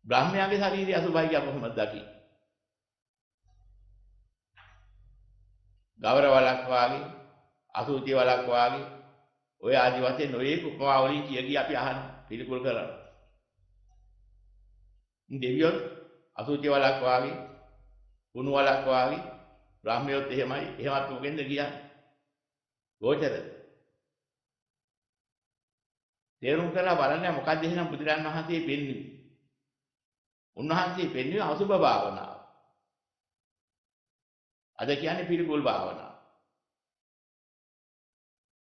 බ්‍රහ්මයාගේ ශාරීරිය අසුභයි කියලා කොහොමද දකි? ගවර වලක් වාගේ, අසුචි වලක් වාගේ ඔය ආදි වශයෙන් නොයේ උපමා වලින් කිය අපි අහන පිළිකුල් කරනවා. දෙවියෝ අසුචි වලක් වාගේ, කුණු වලක් වාගේ, බ්‍රහ්මයෝත් එහෙමයි. එහෙමත් මොකෙන්ද කියන්නේ? ගෝචරද? තේරුම් කරලා බලන්න මොකක්ද එහෙනම් බුදුරන් වහන්සේ පෙන්වන්නේ? උන්වහන්සේ පෙන්වන්නේ අසුභ භාවනාව. අද කියන්නේ පිළිකුල් භාවනාව.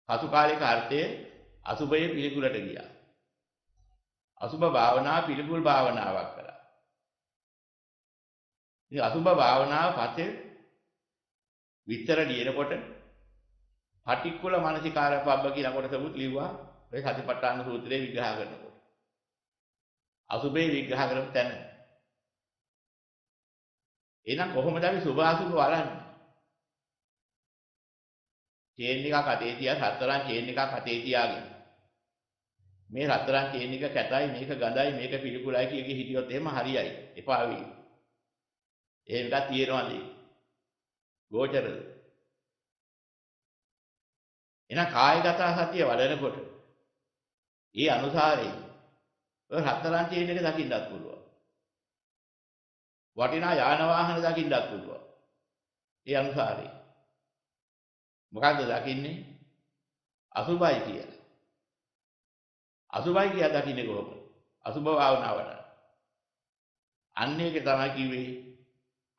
පසු කාලික අර්ථයේ අසුභයේ පිළිකුලට ගියා. අසුභ භාවනාව පිළිකුල් භාවනාවක් කළා. ඉතින් අසුභ භාවනාව පස්සේ විතර ලියනකොට පටික්කුල මානසිකාර පබ්බ කියලා කොටසකුත් ලිව්වා. ඔය සතිපට්ඨාන සූත්‍රයේ විග්‍රහ කරනකොට. අසුභේ විග්‍රහ කරපු තැන. එහෙනම් කොහොමද අපි සුභ අසුභ වලන්නේ? චේන් එකක් අතේ තියා රත්තරන් චේන් එකක් අතේ තියාගෙන. මේ රත්තරන් චේන් එක කැතයි, මේක ගඳයි, මේක පිළිකුලයි කියකී හිටියොත් එහෙම හරියයි. එපා වෙයි. එහෙම එකක් තියෙනවාද? ගෝචරද? එහෙනම් කායගත සතිය වඩනකොට ඒ අනුසාරයෙන් ඔය රත්තරන් චේන් එක දකින්නත් පුළුවන්. වටිනා යාන වාහන දකින්නත් පුළුවන්. ඒ අනුසාරයෙන්. මොකද්ද දකින්නේ? අසුභයි කියලා. අසුභයි කියලා දකින්නේ කොහොමද? අසුභ භාවනාවට. අන්න ඒක තමයි කිව්වේ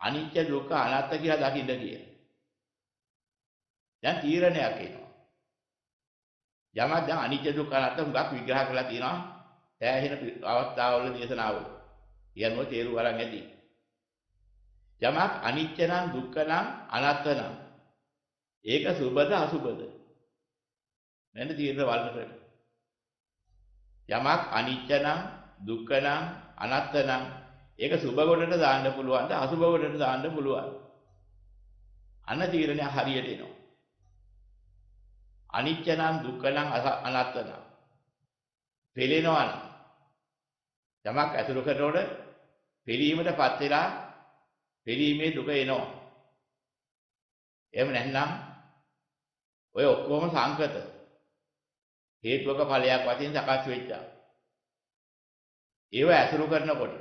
අනිත්‍ය දුක්ඛ අනාත්ම කියලා දකින්න කියලා. දැන් තීරණයක් එනවා. යමක් දැන් අනිත්‍ය දුක්ඛ අනාත්ම හුඟක් විග්‍රහ කරලා තියෙනවා. සෑහෙන අවස්ථාවල දේශනාවල. කියනවා තේරුම් අරන් ඇති. යමක් අනිත්‍ය නම් දුක්ඛ නම් අනාත්ම නම් ඒක සුබද අසුබද? මෙන්න තීරණ වලන ක්‍රම. යමක් අනිත්‍ය නම් දුක්ඛ නම් අනාත්ම නම් ඒක සුබ කොටට දාන්න පුළුවන්ද අසුබ කොටට දාන්න පුළුවන්ද? අන්න තීරණය හරියට එනවා. අනිත්‍ය නම් දුක්ඛ නම් අනාත්ම නම් පෙළෙනවා නම් යමක් ඇසුරු කරනකොට පිළීමටපත් වෙලා පිළීමේ දුක එනවා. එහෙම නැත්නම් ඔය ඔක්කොම සංකත හේතුක ඵලයක් වශයෙන් සකස් වෙච්චා. ඒව ඇසුරු කරනකොට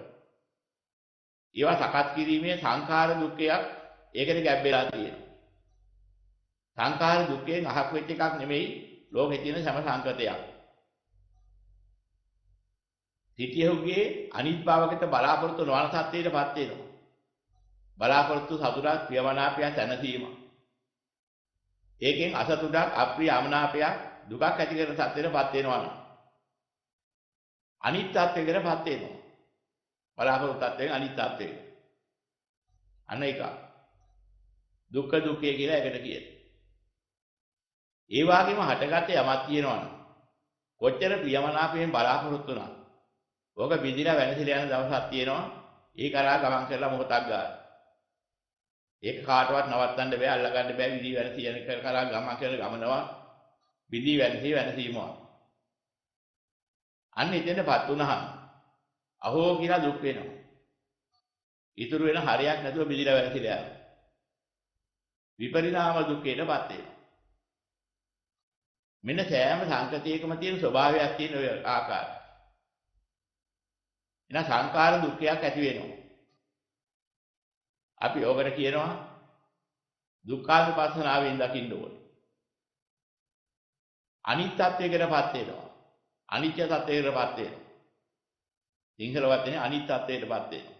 ඒවා සකස් කිරීමේ සංඛාර දුක්ඛයක් ඒකට ගැබ්බෙලා තියෙනවා. සංඛාර දුක්ඛයෙන් අහක් වෙච්ච එකක් නෙමෙයි ලෝකේ තියෙන සම සංකතයක්. සිටියහුගේ අනිත් භාවකට බලාපොරොත්තු නොවන සත්‍යයටපත් වෙනවා. බලාපොරොත්තු සතුටක් ප්‍රියමනාපයක් සැනසීම. ඒකෙන් අසතුටක් අප්‍රිය අමනාපයක් දුකක් ඇති කරන සත්‍යයටපත් වෙනවා නම් අනිත් තත්ත්වයකටපත් වෙනවා. බලාපොරොත්තු තත්ත්වයෙන් අනිත් තත්ත්වයකට. අන්න ඒක. දුක්ඛ දුක්ඛය කියලා එකට කියනවා. ඒ වගේම හටගත්තේ යමක් තියෙනවා නම් කොච්චර ප්‍රියමනාපයෙන් බලාපොරොත්තු වුණා. ඕක බිඳිලා වෙනසිලා යන දවසක් තියෙනවා. ඒ කරා ගමන් කරලා මොහොතක් ගන්න. ඒක කාටවත් නවත්තන්න බෑ, අල්ලගන්න බෑ. විදි වෙනසි යන කරා ගමන් කරන ගමනවා. විදි වෙනසි වෙනසීමවා. අන්න එතෙන්ටපත් වුණාම අහෝ කියලා දුක් වෙනවා. ඉතුරු වෙන හරියක් නැතුව බිඳිලා වෙනසිලා යනවා. විපරිණාම දුක්ඛයටපත් වෙනවා. මෙන්න සෑම සංකතයකම තියෙන ස්වභාවයක් තියෙන ඔය ආකාරය. එන සංකාර දුක්ඛයක් ඇති වෙනවා. අපි ඕකට කියනවා දුක්ඛානුපස්සනාවෙන් දකින්න ඕනේ. අනිත්‍යත්වයකටපත් වෙනවා. අනිත්‍ය තත්වයකටපත් වෙනවා. සිංහල වචනේ අනිත්‍යත්වයකටපත් වෙනවා.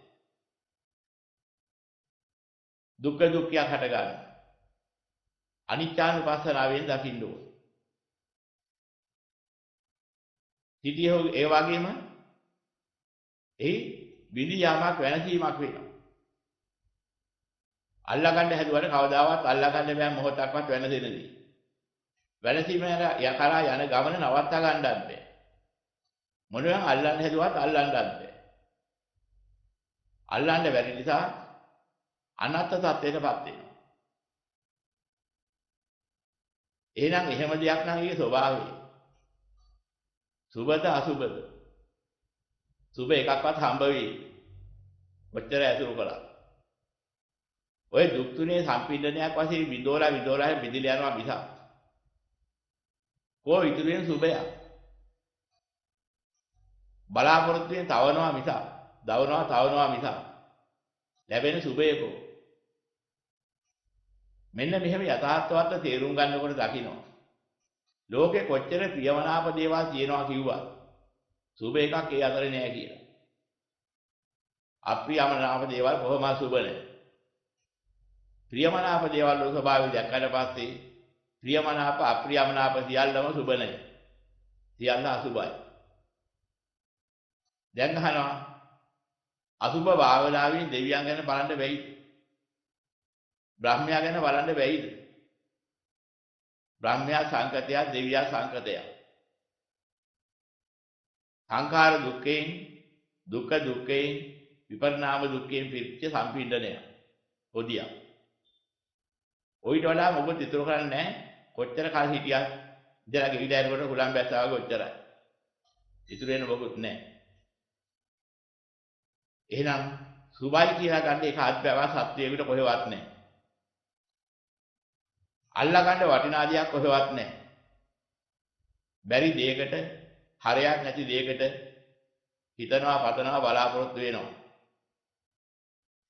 දුක්ඛ දුක්ඛයක් හට ගන්නවා. අනිත්‍යානුපස්සනාවෙන් දකින්න ඕනේ. සිටියෝ ඒ වගේම ඒ විදි යාමක් වෙනසීමක් වෙනවා. අල්ලගන්න හැදුවට කවදාවත් අල්ලගන්න බෑ මොහොතක්වත් වෙනසෙනදී. වෙනසීම යකරා යන ගමන නවත්තා ගන්නත් බෑ. මොනවා අල්ලන්න හැදුවත් අල්ලන්නත් බෑ. අල්ලන්න බැරි නිසා අනත්ත තත්ත්වයටපත් වෙනවා. එහෙනම් එහෙම දෙයක් නම් ඒකේ ස්වභාවය. සුබද අසුබද? සුබ එකක්වත් හම්බ වෙයි. ඔච්චර ඇසුරු කළා. ඔය දුක් තුනේ සම්පීඩනයක් වශයෙන් විදෝලා බෙදිලා යනවා මිසක්. කොහොම ඉතුරුෙන් සුබයක්. බලාපොරොත්තුෙන් තවනවා මිසක්, තවනවා මිසක්. ලැබෙන සුබයකෝ. මෙන්න මෙහෙම යථාර්ථවත් තේරුම් ගන්නකොට දකින්න. ලෝකේ කොච්චර ප්‍රියමනාප දේවල් තියෙනවා කිව්වා. සුබ එකක් ඒ අතරේ නෑ කියලා. අප්‍රියමනාප දේවල් කොහොමද සුබ නෑ. ප්‍රියමනාප දේවල් වල ස්වභාවය දැක්කට පස්සේ ප්‍රියමනාප අප්‍රියමනාප සියල්ලම සුබ නෑ. සියල්ල අසුබයි. දැන් අහනවා අසුබ භාවනාවෙන් දෙවියන් ගැන බලන්න බැයිද? බ්‍රහ්මයා ගැන බලන්න බැයිද? බ්‍රහ්මයා සංකතය, දෙවියා සංකතය. සංඛාර දුක්ඛයෙන්, දුක්ඛ දුක්ඛයෙන්, විපරිණාම දුක්ඛයෙන් පිරිච්ච සම්පීඩනය. හොදියා. ඔයිට වඩා මොකද ඉතුරු කරන්නේ නැහැ. කොච්චර කල් හිටියත් ඉඳලා ගෙවිලා යනකොට හුලම් බැස්සා වගේ ඔච්චරයි. ඉතුරු වෙන මොකුත් නැහැ. එහෙනම් සුභයි කියලා ගන්න එක ආත්මව සත්‍යයකට කොහෙවත් නැහැ. අල්ලා ගන්න වටිනා දෙයක් කොහෙවත් නැහැ. බැරි දෙයකට, හරයක් නැති දෙයකට හිතනවා, පතනවා, බලාපොරොත්තු වෙනවා.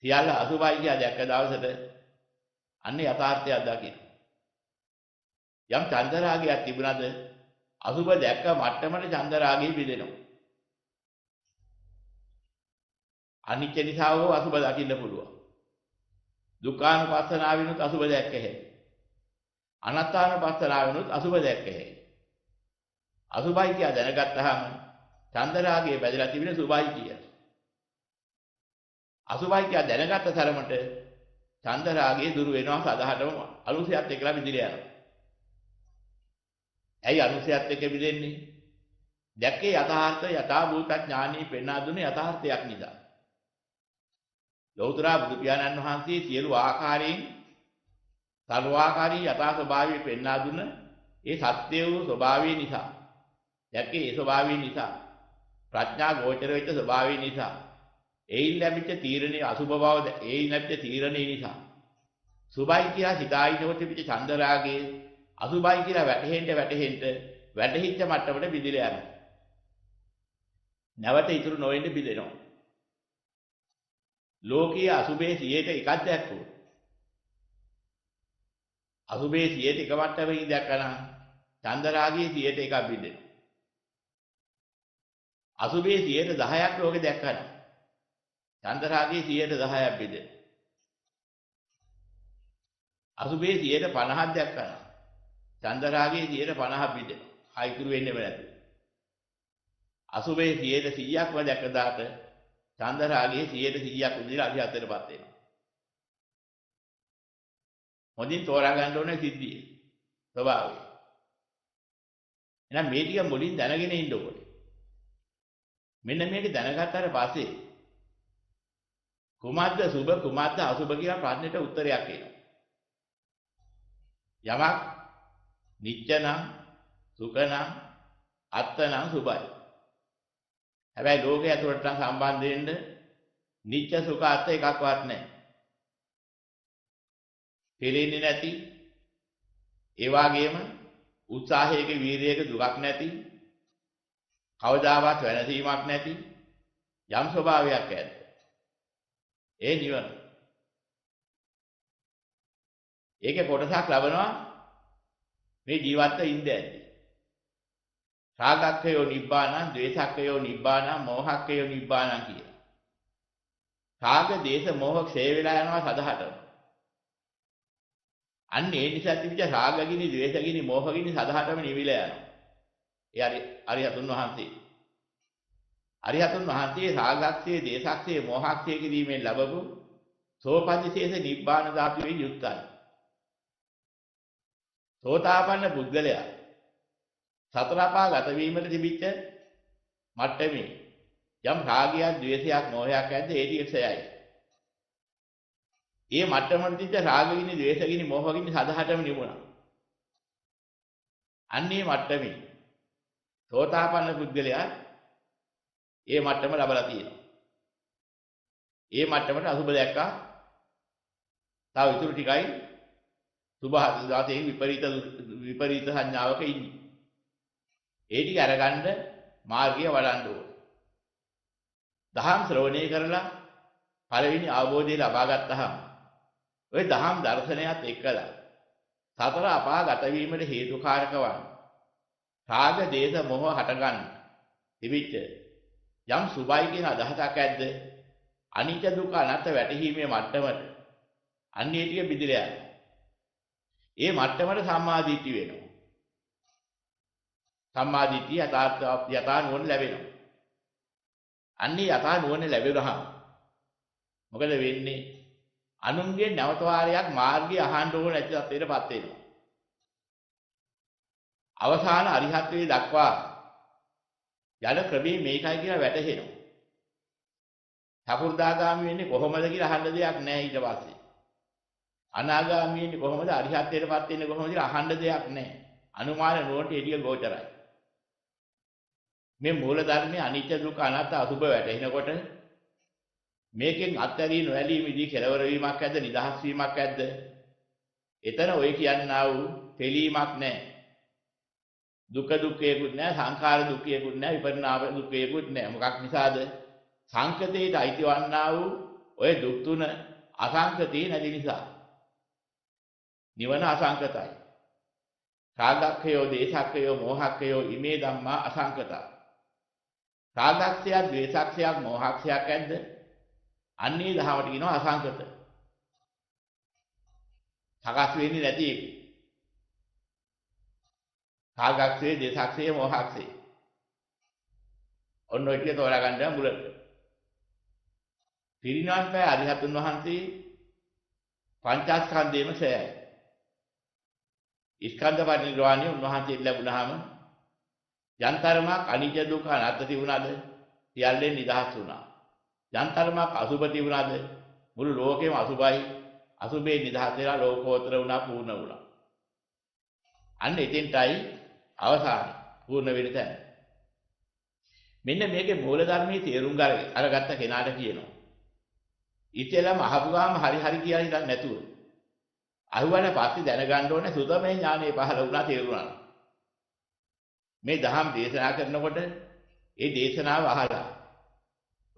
සියල්ල අසුභයි කියලා දැක්ක දවසට අන්නේ යථාර්ථය දකින්න. යම් චන්දරාගයක් තිබුණාද අසුභ දැක්ක මට්ටමට චන්දරාගය බිඳෙනවා. අනිත්‍ය නිසා හෝ අසුභ දකින්න පුළුවන්. දුක්ඛානුපස්සනාවිනුත් අසුභ දැක්ක හැකියි. අනත්තානුපස්සනාවෙනුත් අසුබ දැක්ක හැකියි. අසුබයි කියලා දැනගත්තාම චන්දරාගයේ බැඳලා තිබෙන සුබයි කියලා. අසුබයි කියලා දැනගත්ත තරමට චන්දරාගයේ දුරු වෙනවා සදාහටම අනුසයත් එක්කලා විදිලා යනවා. ඇයි අනුසයත් එක්ක විදෙන්නේ? දැක්කේ යථාර්ථ යථාභූත ඥානී පෙන්වා දුන්නේ යථාර්ථයක් නිසා. ලෞතර බුදු පියාණන් වහන්සේ සියලු ආකාරයෙන් සර්වාකාරී යථා ස්වභාවය පෙන්වා දුන්න ඒ සත්‍ය වූ ස්වභාවය නිසා. දැක්කේ ඒ ස්වභාවය නිසා. ප්‍රඥා ගෝචර වෙච්ච ස්වභාවය නිසා. ඒයින් ලැබිච්ච තීරණේ අසුභ බව ඒයින් ලැබිච්ච තීරණේ නිසා. සුභයි කියලා සිතායිනකොට පිට චන්දරාගයේ අසුභයි කියලා වැටෙහිච්ච මට්ටමට බිඳිලා යනවා. නැවත ඉතුරු නොවෙන්න බිඳෙනවා. ලෝකීය අසුභයේ 100ට එකක් දැක්කොත් අසුභයේ 100ට එක මට්ටමකින් දැක්කනම් චන්දරාගයේ 100ට එකක් බිඳෙනවා. අසුභයේ 10%ක් ලෝකේ දැක්කනම් චන්දරාගයේ 10%ක් බිඳෙනවා. අසුභයේ 50%ක් දැක්කනම් චන්දරාගයේ 50%ක් බිඳෙනවා. ආයිතුරු වෙන්නේම නැතුව. අසුභයේ 100%ක්ම දැක්ක දාට චන්දරාගයේ 100%ක් විදිහට අධිහතරපත් වෙනවා. මොදින් තෝරා ගන්න ඕනේ සිද්ධිය. ස්වභාවය. එහෙනම් මේ ටික මුලින් දැනගෙන ඉන්න ඕනේ. මෙන්න මේක දැනගත්තාට පස්සේ කුමද්ද සුභ කුමද්ද අසුභ කියන ප්‍රශ්නෙට උත්තරයක් එනවා. යමක් නිච්චනම් සුඛනම් අත්තනම් සුභයි. හැබැයි ලෝකයේ ඇතුළට සම්බන්ධ වෙන්න නිච්ච සුඛ අත්ත එකක්වත් නැහැ. පිළිෙන්නේ නැති ඒ වගේම උත්සාහයක වීරියක දුකක් නැති කවදාවත් වෙනසීමක් නැති යම් ස්වභාවයක් ඇද්ද. ඒ නිවන. ඒකේ කොටසක් ලබනවා මේ ජීවිතේ ඉඳදී. රාගක්ඛයෝ නිබ්බානං, ද්වේෂක්ඛයෝ නිබ්බානං, මෝහක්ඛයෝ නිබ්බානං කියලා. රාග, දේශ, මෝහ ක්ෂය වෙලා යනවා සදහටම. අන්න ඒ නිසා තිබිච්ච රාගගිනි, ද්වේෂගිනි, මෝහගිනි සදහටම නිවිලා යනවා. ඒ අරිහතුන් වහන්සේ. අරිහතුන් වහන්සේ රාගක්ෂය, දේශක්ෂය, මෝහක්ෂය කිරීමෙන් ලැබපු සෝපදිශේෂ නිබ්බාන ධාතුවේ යුක්තයි. සෝතාපන්න පුද්ගලයා සතර අපා ගත වීමට තිබිච්ච මට්ටමේ යම් රාගයක්, ද්වේෂයක්, මෝහයක් ඇද්ද ඒ ටික ක්ෂයයි. ඒ මට්ටමට තිබිච්ච රාගගිනි, ද්වේෂගිනි, මෝහගිනි සදහටම නිමුණා. අන්නේ මට්ටමේ සෝතාපන්න පුද්ගලයා ඒ මට්ටම ලබලා තියෙනවා. ඒ මට්ටමට අසුබ දැක්කා. තව ඉතුරු ටිකයි සුභ ධාතයෙන් විපරීත සංඥාවක ඉන්නේ. ඒ ටික අරගන්න මාර්ගය වඩන්න ඕනේ. දහම් ශ්‍රවණය කරලා පළවෙනි අවබෝධය ලබා ගත්තාම ඔය දහම් දර්ශනයත් එක්කලා සතර අපා ගත වීමට හේතුකාරක වන රාග, දේශ, මොහ හටගන්න තිබිච්ච යම් සුභයි කියන අදහසක් ඇද්ද? අනිත්‍ය දුක්ඛ අනාත්ම වැටහීමේ මට්ටමට අන්නේ ටික බිඳිලා යනවා. ඒ මට්ටමට සම්මාදිට්ඨිය වෙනවා. සම්මාදිට්ඨිය යථා නුවණ ලැබෙනවා. අන්නේ යථා නුවණ ලැබෙනහම මොකද වෙන්නේ? අනුන්ගේ නැවත වාරයක් මාර්ගය අහන්න ඕන නැති තත්ත්වයටපත් වෙනවා. අවසාන අරිහත්ත්වයේ දක්වා යන ක්‍රමී මේකයි කියලා වැටහෙනවා. සකු르දාගාමි වෙන්නේ කොහොමද කියලා අහන්න දෙයක් නැහැ ඊට පස්සේ. අනාගාමි වෙන්නේ කොහොමද, අරිහත්ත්වයටපත් වෙන්නේ කොහොමද කියලා අහන්න දෙයක් නැහැ. අනුමාන නුවණට එළිය ගෝචරයි. මේ මූල ධර්මයේ අනිත්‍ය දුක්ඛ අනාත්ම අසුභ වැටෙනකොට මේකෙන් අත්හැරී නොඇලීමේදී කෙලවර වීමක් ඇද්ද, නිදහස් වීමක් ඇද්ද? එතන ඔය කියන්නා වූ තෙලීමක් නැහැ. දුක දුක්ඛයකුත් නැහැ, සංඛාර දුක්ඛයකුත් නැහැ, විපරිණාම දුක්ඛයකුත් නැහැ. මොකක් නිසාද? සංකතේට අයිතිවන්නා වූ ඔය දුක් තුන අසංකතේ නැති නිසා. නිවන අසංකතයි. රාගක්ඛයෝ, දේශක්ඛයෝ, මෝහක්ඛයෝ ඉමේ ධම්මා අසංකතා. රාගක්ඛයක්, ද්වේෂක්ඛයක්, මෝහක්ඛයක් ඇද්ද? අන්නේ දහමට කියනවා අසංකත. සකස් වෙන්නේ නැති එක. කාගක්සේ දෙසක්සේ මොහක්සේ. ඔන්න ඔය ටික තෝරා ගන්න මුලට. පිරිනිවන් පෑ අරිහතුන් වහන්සේ පංචස්කන්ධේම සෑයයි. ස්කන්ධ පරිනිර්වාණය උන්වහන්සේට ලැබුණාම යන්තරමක් අනිත්‍ය දුක්ඛ අනාත්ම තිබුණාද? සියල්ලෙන් නිදහස් වුණා. යන්තරමක් අසුභ තිබුණාද? මුළු ලෝකෙම අසුභයි. අසුභේ නිදහස් වෙලා ලෝකෝත්තර වුණා, පූර්ණ වුණා. අන්න එතෙන්ටයි අවසානයි පූර්ණ වෙන තැන. මෙන්න මේකේ මූල ධර්මයේ තේරුම් අරගත්ත කෙනාට කියනවා. ඉතලම අහපු ගාම හරි හරි කියලා හිතන්නේ නැතුව. අහුවන පස්සේ දැනගන්න ඕනේ සුතමේ ඥානෙ පහළ වුණා තේරුණා. මේ දහම් දේශනා කරනකොට ඒ දේශනාව අහලා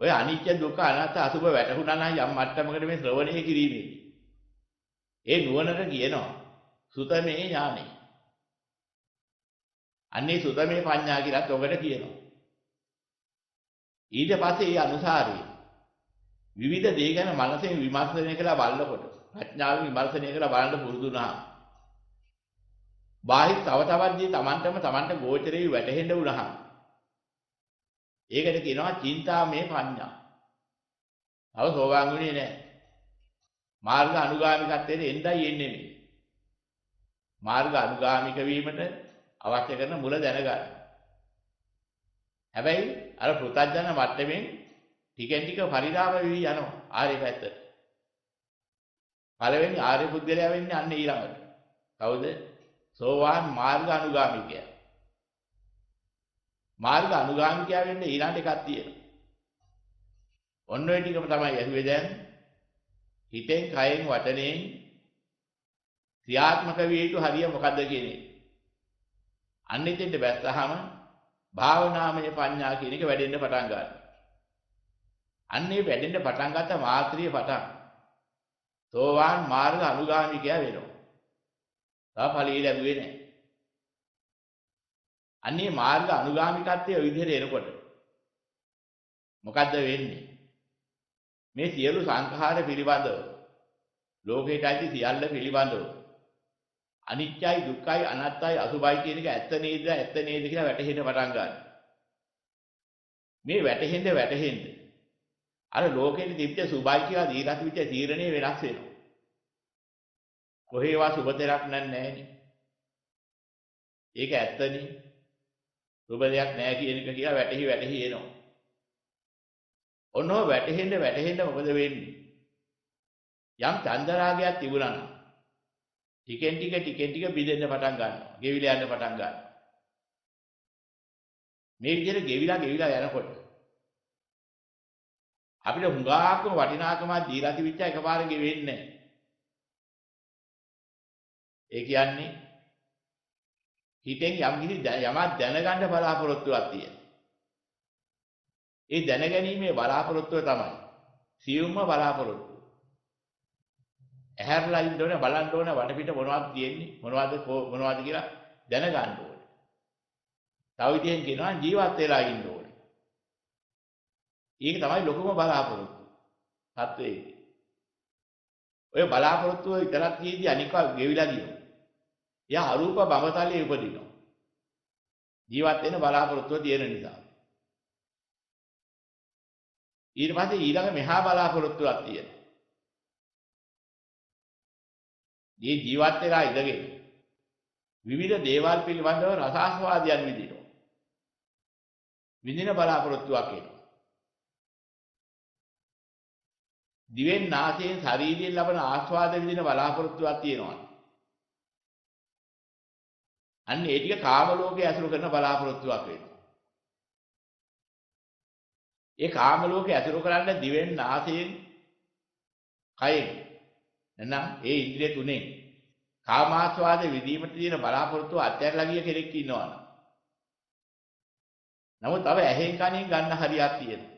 ඔය අනිත්‍ය දුක්ඛ අනාත්ම අසුභ වැටහුණා නම් යම් මට්ටමකට මේ ශ්‍රවණය කිරීමේදී ඒ නුවණට කියනවා සුතමේ ඥානෙ. අන්නේ සුතමේ පඤ්ඤා කියලාත් ඔකට කියනවා. ඊට පස්සේ ඒ අනුසාරයෙන් විවිධ දේ ගැන මනසෙන් විමර්ශනය කළා බලනකොට ප්‍රඥාවෙන් විමර්ශනය කළා බලන්න පුරුදු වුණා. බාහිර තව තවත් දේ Tamanට ගෝචරේ වැටහෙන්න වුණා. ඒකට කියනවා චින්තාමේ පඤ්ඤා. තව සෝවාන් වුණේ නැහැ. මාර්ග අනුගාමිකත්වයට එන්නයි එන්නේ මේ. මාර්ග අනුගාමික වීමට අවශ්‍ය කරන මුල දැනගන්න. හැබැයි අර පෘථග්ජන මට්ටමින් ටිකෙන් ටික පරිණාම වෙවි යනවා ආර්ය පැත්තට. පළවෙනි ආර්ය පුද්ගලයා වෙන්නේ අන්න ඊළඟට. කවුද? සෝවාන් මාර්ග අනුගාමිකයා. මාර්ග අනුගාමිකයා වෙන්නේ ඊළඟ එකක් තියෙනවා. ඔන්න ඔය ටිකම තමයි ඇහුවේ දැන්. හිතෙන්, කයෙන්, වචනයෙන් ක්‍රියාත්මක විය යුතු හරිය මොකද්ද කියන්නේ? අන්න ඉතින්ට බැස්සහම භාවනාමය පඤ්ඤා කියන එක වැඩෙන්න පටන් ගන්නවා. අන්නේ වැඩෙන්න පටන් ගත්ත මාත්‍රිය පටන් සෝවාන් මාර්ග අනුගාමිකයා වෙනවා. තව ඵලී ලැබුවේ නැහැ. අන්නේ මාර්ග අනුගාමිකත්වයේ ඔය විදිහට එනකොට මොකද්ද වෙන්නේ? මේ සියලු සංඛාර පිළිබඳව ලෝකයට ඇති සියල්ල පිළිබඳව අනිත්‍යයි දුක්ඛයි අනාත්තයි අසුභයි කියන එක ඇත්ත නේද කියලා වැටහෙන්න පටන් ගන්නවා. මේ වැටහෙන්න අර ලෝකෙට තිබ්බ සුභයි කියලා දීලා තිබ්බ තීරණය වෙනස් වෙනවා. කොහේවා සුභ දෙයක් නැන්නේ. ඒක ඇත්තනේ. සුභ දෙයක් නැහැ කියන එක කියලා වැටහි එනවා. ඔන්නෝ වැටහෙන්න මොකද වෙන්නේ? යම් චන්දරාගයක් තිබුණා නම් ටිකෙන් ටික බිඳෙන්න පටන් ගන්නවා. ගෙවිලා යන්න පටන් ගන්නවා. මේ විදිහට ගෙවිලා යනකොට අපිට හුඟාක්ම වටිනාකමක් දීලා තිබිච්ච එකපාරට ගෙවෙන්නේ නැහැ. ඒ කියන්නේ හිතෙන් යම් කිසි යමක් දැනගන්න බලාපොරොත්තුවක් තියෙනවා. ඒ දැනගැනීමේ බලාපොරොත්තුව තමයි සියුම්ම බලාපොරොත්තුව. ඇහැරලා ඉන්න ඕනේ බලන්න ඕනේ වටපිට මොනවද තියෙන්නේ මොනවද කියලා දැනගන්න ඕනේ. තව විදිහෙන් කියනවා ජීවත් වෙලා ඉන්න ඕනේ. ඒක තමයි ලොකුම බලාපොරොත්තුව. සත්වයේ. ඔය බලාපොරොත්තුව විතරක් තියෙද්දි අනික ගෙවිලා ගියෝ. එයා අරූප බඹතලයේ උපදිනවා. ජීවත් වෙන බලාපොරොත්තුව තියෙන නිසා. ඊට පස්සේ ඊළඟ මෙහා බලාපොරොත්තුවක් තියෙනවා. මේ ජීවත් වෙලා ඉඳගෙන විවිධ දේවල් පිළිබඳව රසාස්වාදයන් විඳිනවා. විඳින බලාපොරොත්තුවක් එනවා. දිවෙන් නාසයෙන් ශරීරයෙන් ලබන ආස්වාද විඳින බලාපොරොත්තුවක් තියෙනවා. අන්න ඒ ටික කාම ලෝකයේ ඇසුරු කරන බලාපොරොත්තුවක් වෙනවා. ඒ කාම ලෝකයේ ඇසුරු කරන්නේ දිවෙන් නාසයෙන් කයෙන් එනම් ඒ ඉන්ද්‍රිය තුනෙන් කාමාස්වාද විඳීමට තියෙන බලාපොරොත්තුව අත්හැරලා ගිය කෙනෙක් ඉන්නවා. නමුත් තව ඇහෙන් කනින් ගන්න හරියක් තියෙනවා.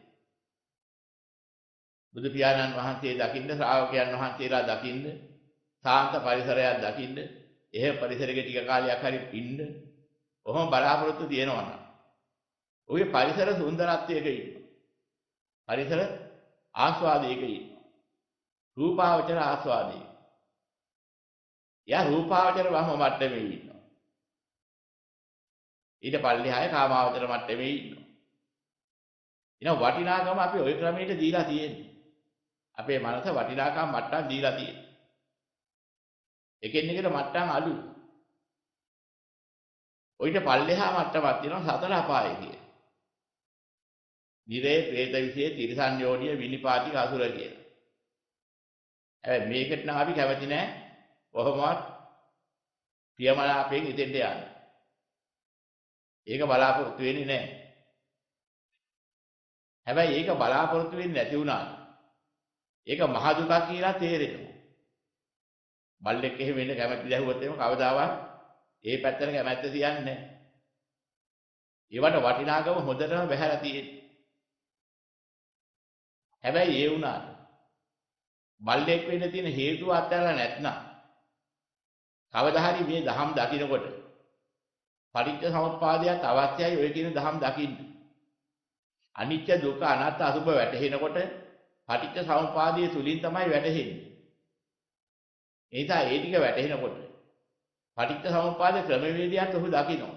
බුදු පියාණන් වහන්සේ දකින්න ශ්‍රාවකයන් වහන්සේලා දකින්න සාන්ත පරිසරයක් දකින්න එහෙම පරිසරයක ටික කාලයක් හරි ඉන්න ඔහොම බලාපොරොත්තු තියෙනවා නම් ඔය පරිසර සුන්දරත්වයක ඉන්න පරිසර ආස්වාදයක ඉන්න රූපාවචර ආස්වාදය යා රූපාවචර වම මට්ටමේ ඉන්නවා ඊට පල්ලෙහාය කාමාවචර මට්ටමේ ඉන්නවා. එහෙනම් වටිනාකම අපි ওই ක්‍රමයට දීලා තියෙන්නේ. අපේ මනස වටිනාකම් මට්ටම් දීලා තියෙන්නේ. එකින් එකට මට්ටම් අඩුයි. ඔයිට පල්ලෙහා මට්ටමක් තියෙනවා සතර අපාය කියන. නිරේ, പ്രേත විශේෂ, තිරිසන් යෝනිය, විනිපාතික අසුර කියන. හැබැයි මේකට නම් අපි කැමති නෑ. කොහොමවත් ප්‍රියමනාපයෙන් ඉතින්ට යන්න. ඒක බලාපොරොත්තු වෙන්නේ නෑ. හැබැයි ඒක බලාපොරොත්තු වෙන්නේ නැති වුණාට ඒක මහ දුකක් කියලා තේරෙනවා. බල්ලෙක් එහෙම වෙන්න කැමැති දැහුවොත් එහෙම කවදාවත් ඒ පැත්තට කැමැත්ත තියන්නේ නැහැ. ඒවට වටිනාකම හොඳටම බහැලා තියෙන්නේ. හැබැයි ඒ වුණාට බල්ලෙක් වෙන්න තියෙන හේතුව අත්හැරලා නැත්නම් කවදා හරි මේ ධම් දකින්නකොට පටිච්ච සමුප්පාදයට අවශ්‍යයි ඔය කියන ධම් දකින්න. අනිත්‍ය දුක්ඛ අනාත්ම අසුභ වැටහෙනකොට පටිච්ච සමුපාදයේ තුලින් තමයි වැටහෙන්නේ. ඒ නිසා ඒ ටික වැටහෙනකොට පටිච්ච සමුපාද ක්‍රමවේදයක් ඔහු දකිනවා.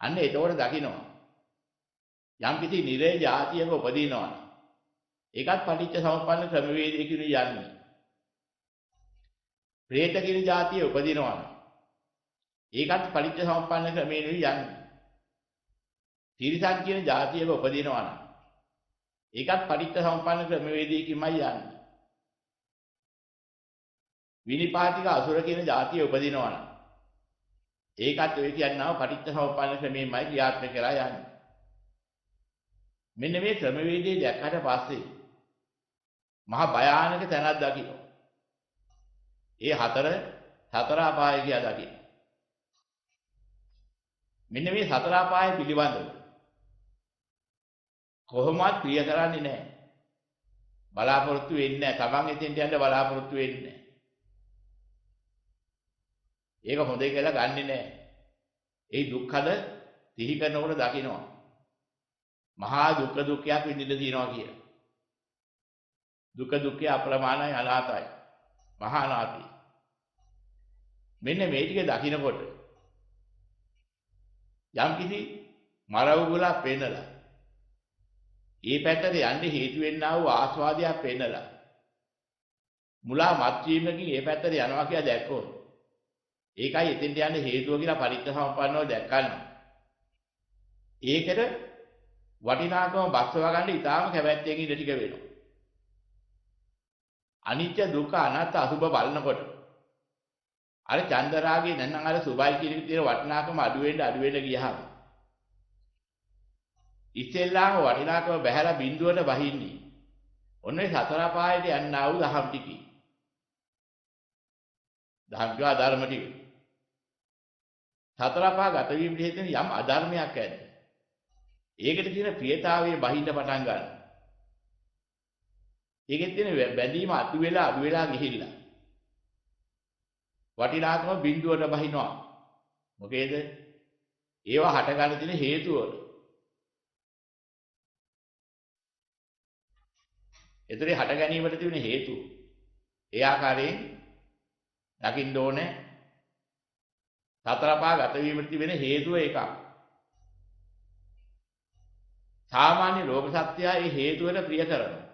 අන්න ඒතකොට දකිනවා. යම් කිසි නිරේ જાතියක උපදිනවා. ඒකත් පටිච්ච සමුප්පන්න ක්‍රමවේදයකින් යන්නේ. പ്രേත කියන જાතිය උපදිනවා. ඒකත් පටිච්ච සමුප්පන්න ක්‍රමයෙන් යන්නේ. තිරිසන් කියන જાතියක උපදිනවා. ඒකත් පටිච්ච සමුප්පන්න ක්‍රමවේදයකින්මයි යන්නේ. විනිපාතික අසුර කියන જાතිය උපදිනවා නම් ඒකත් ඔය කියනවා පටිච්ච සමුප්පන්න ක්‍රමයෙන්මයි ක්‍රියාත්මක කරලා යන්නේ. මෙන්න මේ ක්‍රමවේදයේ දැක්කට පස්සේ මහා භයානක තැනක් දකින්න. ඒ සතර අපාය කියලා දකින්න. මෙන්න මේ සතර අපාය පිළිබඳව කොහොමවත් ප්‍රිය කරන්නේ නැහැ. බලාපොරොත්තු වෙන්නේ නැහැ. තමන් එතෙන්ට යන්න බලාපොරොත්තු වෙන්නේ නැහැ. ඒක හොඳයි කියලා ගන්නෙ නැහැ. ඒ දුක්ඛද සිහි කරනකොට දකින්නවා. මහා දුක්ඛයක් විඳින්න තියෙනවා කියලා. දුක්ඛය අප්‍රමාණයි අනාතයි. මහා අනාතයි. මෙන්න මේ ටික දකින්නකොට යම් කිසි මරවුගලා පෙන්නලා ඒ පැත්තට යන්නේ හේතු වෙන්නා වූ ආස්වාදයක් පෙන්නලා මුලා මත් වීමකින් ඒ පැත්තට යනවා කියලා දැක්කොත් ඒකයි එතෙන්ට යන්නේ හේතුව කියලා පරිත්‍යාසම්පන්නව දැක්කම ඒකට වටිනාකම බස්සව ගන්න ඉතාලම කැමැත්තෙන් ඉඳ ටික වෙනවා. අනිත්‍ය දුක්ඛ අනාත්ම අසුබ බලනකොට අර චන්දරාගේ නැත්නම් අර සුභයි කියන විදිහේ වටිනාකම අඩු වෙන්න ගියහම ඉස්සෙල්ලාම වටිනාකම බහැලා බිඳුවට වහින්නේ. ඔන්නේ සතර පායට යන්නා වූ දහම් ටිකයි. දහම් කියවා ධර්ම ටික. සතර පහ ගත වීම හේතුවෙන් යම් අධර්මයක් ඇද්ද. ඒකට තියෙන ප්‍රියතාවයේ බහින්න පටන් ගන්නවා. ඒකෙත් තියෙන බැඳීම අඩු වෙලා ගිහිල්ලා. වටිනාකම බිඳුවට බහිනවා. මොකේද? ඒවා හට ගන්න තියෙන හේතුව වල. ඒතරේ හට ගැනීමට තියෙන හේතුව. ඒ ආකාරයෙන් දකින්න ඕනේ. සතර පහ ගත වීමට තිබෙන හේතුව එකක්. සාමාන්‍ය ලෝක සත්‍යය ඒ හේතුවට ප්‍රිය කරනවා.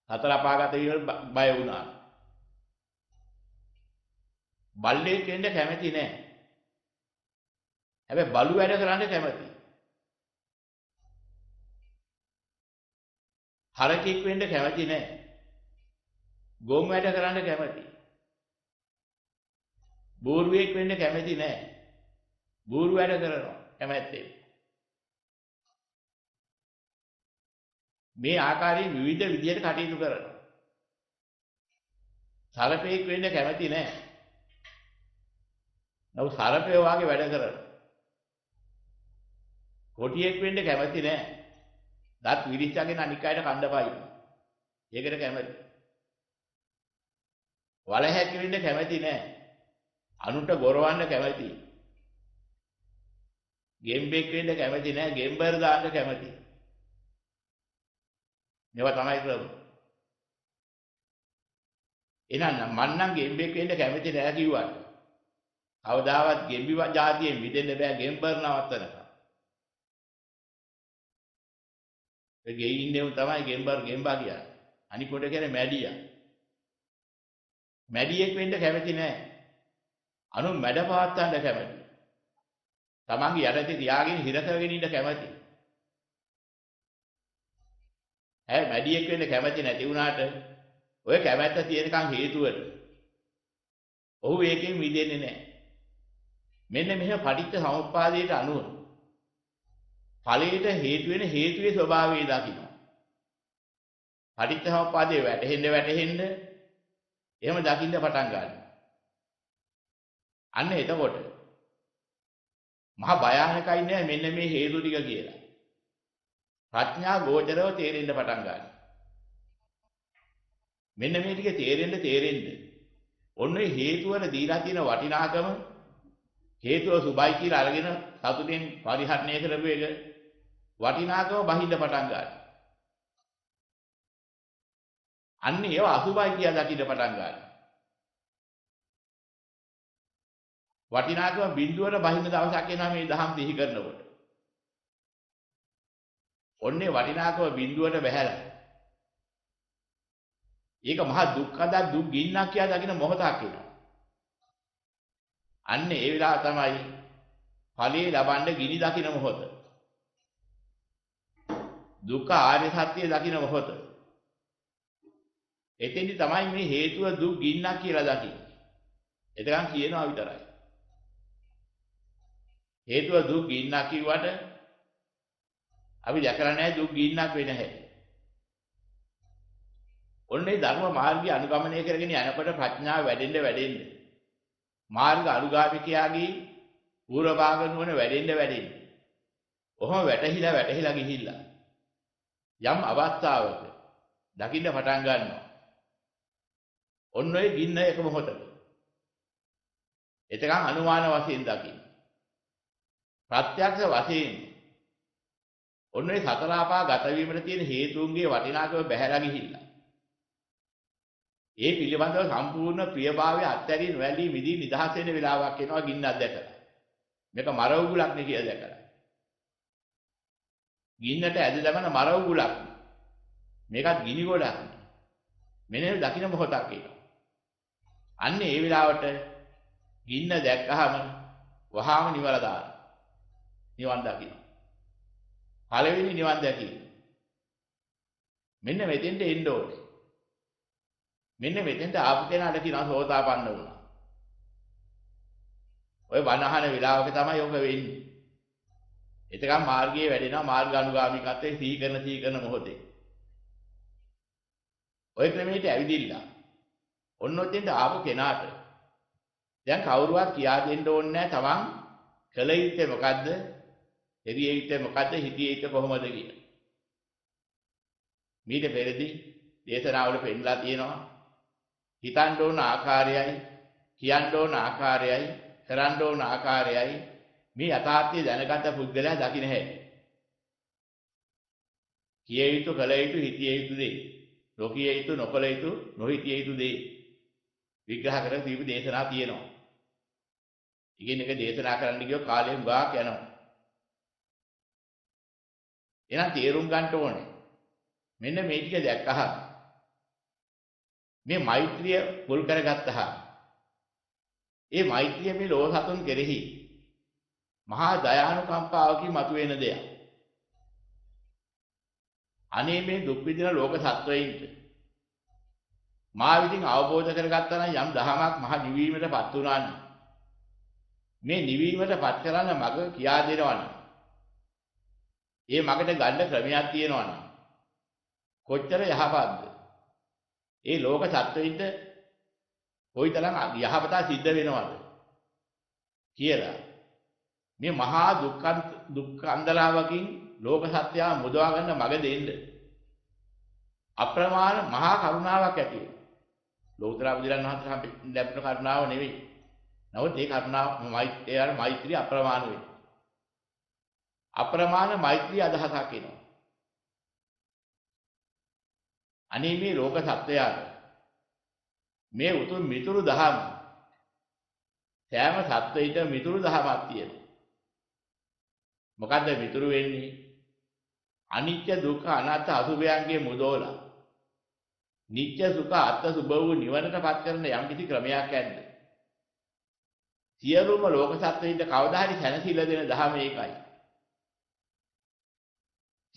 සතර පහ ගත වීමට බය වුණා. බල්ලෙක් වෙන්න කැමති නෑ. හැබැයි බලු වැඩ කරන්න කැමති. හරකෙක් වෙන්න කැමති නෑ. ගොන් වැඩ කරන්න කැමති. බෝරුවෙක් වෙන්න කැමති නෑ. බෝරු වැඩ කරනවා කැමැත්තෙන්. මේ ආකාරයෙන් විවිධ විදිහට කටයුතු කරනවා. සරපෙක් වෙන්න කැමති නෑ. නමුත් සරපේ වාගේ වැඩ කරනවා. කොටියෙක් වෙන්න කැමති නෑ. දත් විරිච්චගෙන අනික් අයට කණ්ඩපයි. ඒකට කැමති. වලහැක් වෙන්න කැමති නෑ. අනුන්ට ගොරවන්න කැමති. ගෙම්බෙක් වෙන්න කැමති නෑ. ගෙම්බර් දාන්න කැමති. මේවා තමයි ක්‍රම. එහෙනම් මන්නම් ගෙම්බෙක් වෙන්න කැමති නෑ කිව්වට කවදාවත් ගෙම්බි જાතියෙන් මිදෙන්න බෑ ගෙම්බර් නවත්තනකම්. ඒ ගෙයි ඉන්නේ උන් තමයි ගෙම්බා කියන්නේ. අනික කොට කියන්නේ මැඩියා. මැඩියෙක් වෙන්න කැමති නෑ. අනු මැඩ පවත්තන්න කැමති. තමන්ගේ යටතේ තියාගෙන හිර කරගෙන ඉන්න කැමති. මැඩියෙක් වෙන්න කැමති නැති වුණාට ඔය කැමැත්ත තියෙනකන් හේතුවට ඔහු ඒකෙන් මිදෙන්නේ නැහැ. මෙන්න මෙහෙම පටිච්ච සමුප්පාදයට අනුව ඵලයට හේතු වෙන හේතුවේ ස්වභාවය දකින්න. පටිච්ච සමුප්පාදයේ වැටෙන්න එහෙම දකින්න පටන් ගන්නවා. අන්න එතකොට මහා භයානකයි නෑ මෙන්න මේ හේතු ටික කියලා. ප්‍රඥා ගෝචරව තේරෙන්න පටන් ගන්නවා. මෙන්න මේ ටික තේරෙන්න ඔන්න ඒ හේතු වල දීලා තියෙන වටිනාකම හේතුව සුභයි කියලා අරගෙන සතුටෙන් පරිහරණය කරපු එක වටිනාකම බහිඳ පටන් ගන්නවා. අන්න ඒව අසුභයි කියලා දකින්න පටන් ගන්නවා. වටිනාකම බිඳුවට බහිඳ දවසක් එනවා මේ දහම් දිහි කරනකොට. ඔන්නේ වටිනාකම බිඳුවට බහැලා. ඒක මහා දුක්ඛද දුක් ගින්නක් කියලා දකින්න මොහොතක් එනවා. අන්න ඒ වෙලාව තමයි ඵලයේ ලබන්න ගිනි දකින්න මොහොත. දුක්ඛ ආර්ය සත්‍ය දකින්න මොහොත. එතෙන්දි තමයි මේ හේතුව දුක් ගින්නක් කියලා දකින්නේ. එතකන් කියනවා විතරයි. හේතුව දුක් ගින්නක් කිව්වට අපි දැකලා නැහැ දුක් ගින්නක් වෙන හැටි. ඔන්නේ ධර්ම මාර්ගය අනුගමනය කරගෙන යනකොට ප්‍රඥාව වැඩෙන්න මාර්ග අනුගාමිකයාගේ පූර්ව භාග නුවණ වැඩෙන්න ඔහොම වැටහිලා ගිහිල්ලා යම් අවස්ථාවක දකින්න පටන් ගන්නවා. ඔන්න ඔය ගින්න එක මොහොතක. එතකන් අනුමාන වශයෙන් දකින්න. ප්‍රත්‍යක්ෂ වශයෙන් ඔන්න ඔය සතර ආපා ගත වීමට තියෙන හේතුන්ගේ වටිනාකම බැහැලා ගිහිල්ලා. ඒ පිළිබඳව සම්පූර්ණ ප්‍රියභාවය අත්හැරී නොඇලී මිදී නිදහස් වෙන වෙලාවක් එනවා ගින්නක් දැකලා. මේක මර උගුලක් නේ කියලා දැකලා. ගින්නට ඇද දමන මර උගුලක්. මේකත් ගිනි ගොඩක්. මෙන්න දකින්න මොහොතක් එනවා. අන්න ඒ වෙලාවට ගින්න දැක්කහම වහාම නිවලා දාන. නිවන් දකින්න. පළවෙනි නිවන් දැකීම. මෙන්න මෙතෙන්ට එන්න ඕනේ. මෙන්න මෙතෙන්ට ආපු කෙනාට කියනවා සෝතාපන්න වුණා. ඔය වනහන වෙලාවක තමයි ඔක වෙන්නේ. එතකම් මාර්ගයේ වැඩෙනවා මාර්ගානුගාමිකත්වයේ සීකරන මොහොතේ. ඔය ක්‍රමයට ඇවිදින්න. ඔන්න ඔතෙන්ට ආපු කෙනාට දැන් කවුරුවත් කියා දෙන්න ඕනේ නැහැ තමන් කළ යුත්තේ මොකද්ද? එරිය යුත්තේ මොකද්ද? හිතිය යුත්තේ කොහොමද කියලා. මීට පෙරදී දේශනාවල පෙන්නලා තියෙනවා. හිතන්න ඕන ආකාරයයි, කියන්න ඕන ආකාරයයි, කරන්න ඕන ආකාරයයි මේ යථාර්ථය දැනගත පුද්ගලයා දකින්න හැටි. කිය යුතු, කළ යුතු, හිතිය යුතු දේ, නොකිය යුතු, නොකළ යුතු, නොහිතිය යුතු දේ විග්‍රහ කර දීපු දේශනා තියෙනවා. ඉගෙන එක දේශනා කරන්න ගියොත් කාලය හුඟක් යනවා. එහෙනම් තේරුම් ගන්න ඕනේ. මෙන්න මේ ටික දැක්කහම මේ මෛත්‍රිය පුල් කරගත්තහම ඒ මෛත්‍රිය මේ ලෝක සතුන් කෙරෙහි මහා දයානුකම්පාවකින් මතුවෙන දෙයක්. අනේ මේ දුක් විඳින ලෝක සත්වයින්ට මා විසින් අවබෝධ කරගත්තා නම් යම් දහමක් මහා නිවීමටපත් වුණා නම් මේ නිවීමටපත් කරන්න මඟ කියා දෙනවා නම් ඒ මගට ගන්න ක්‍රමයක් තියෙනවා නම් කොච්චර යහපත්ද? ඒ ලෝක සත්වයින්ට කොයිතරම් යහපත සිද්ධ වෙනවද කියලා මේ මහා දුක් අන්දලාවකින් ලෝක සත්‍යය මුදවා ගන්න මඟ දෙන්න අප්‍රමාණ මහා කරුණාවක් ඇති වෙනවා. ලෝතර බුදුරන් වහන්සේ ලැබෙන කරුණාව නෙවෙයි. නමුත් ඒ කරුණාව මෛත්‍රිය අප්‍රමාණ වෙනවා. අප්‍රමාණ මෛත්‍රී අදහසක් එනවා. අනේ මේ ලෝක සත්‍යය මේ උතුම් මිතුරු දහම සෑම සත්වයකම මිතුරු දහමක් තියෙනවා. මොකද්ද මිතුරු වෙන්නේ? අනිත්‍ය දුක්ඛ අනාත්ම අසුභයන්ගේ මුදෝලා. නිත්‍ය සුඛ අත්ථ සුභ වූ නිවනටපත් කරන යම්කිසි ක්‍රමයක් ඇද්ද? සියලුම ලෝක සත්වයින්ට කවදා හරි සැනසීම දෙන ධහම ඒකයි.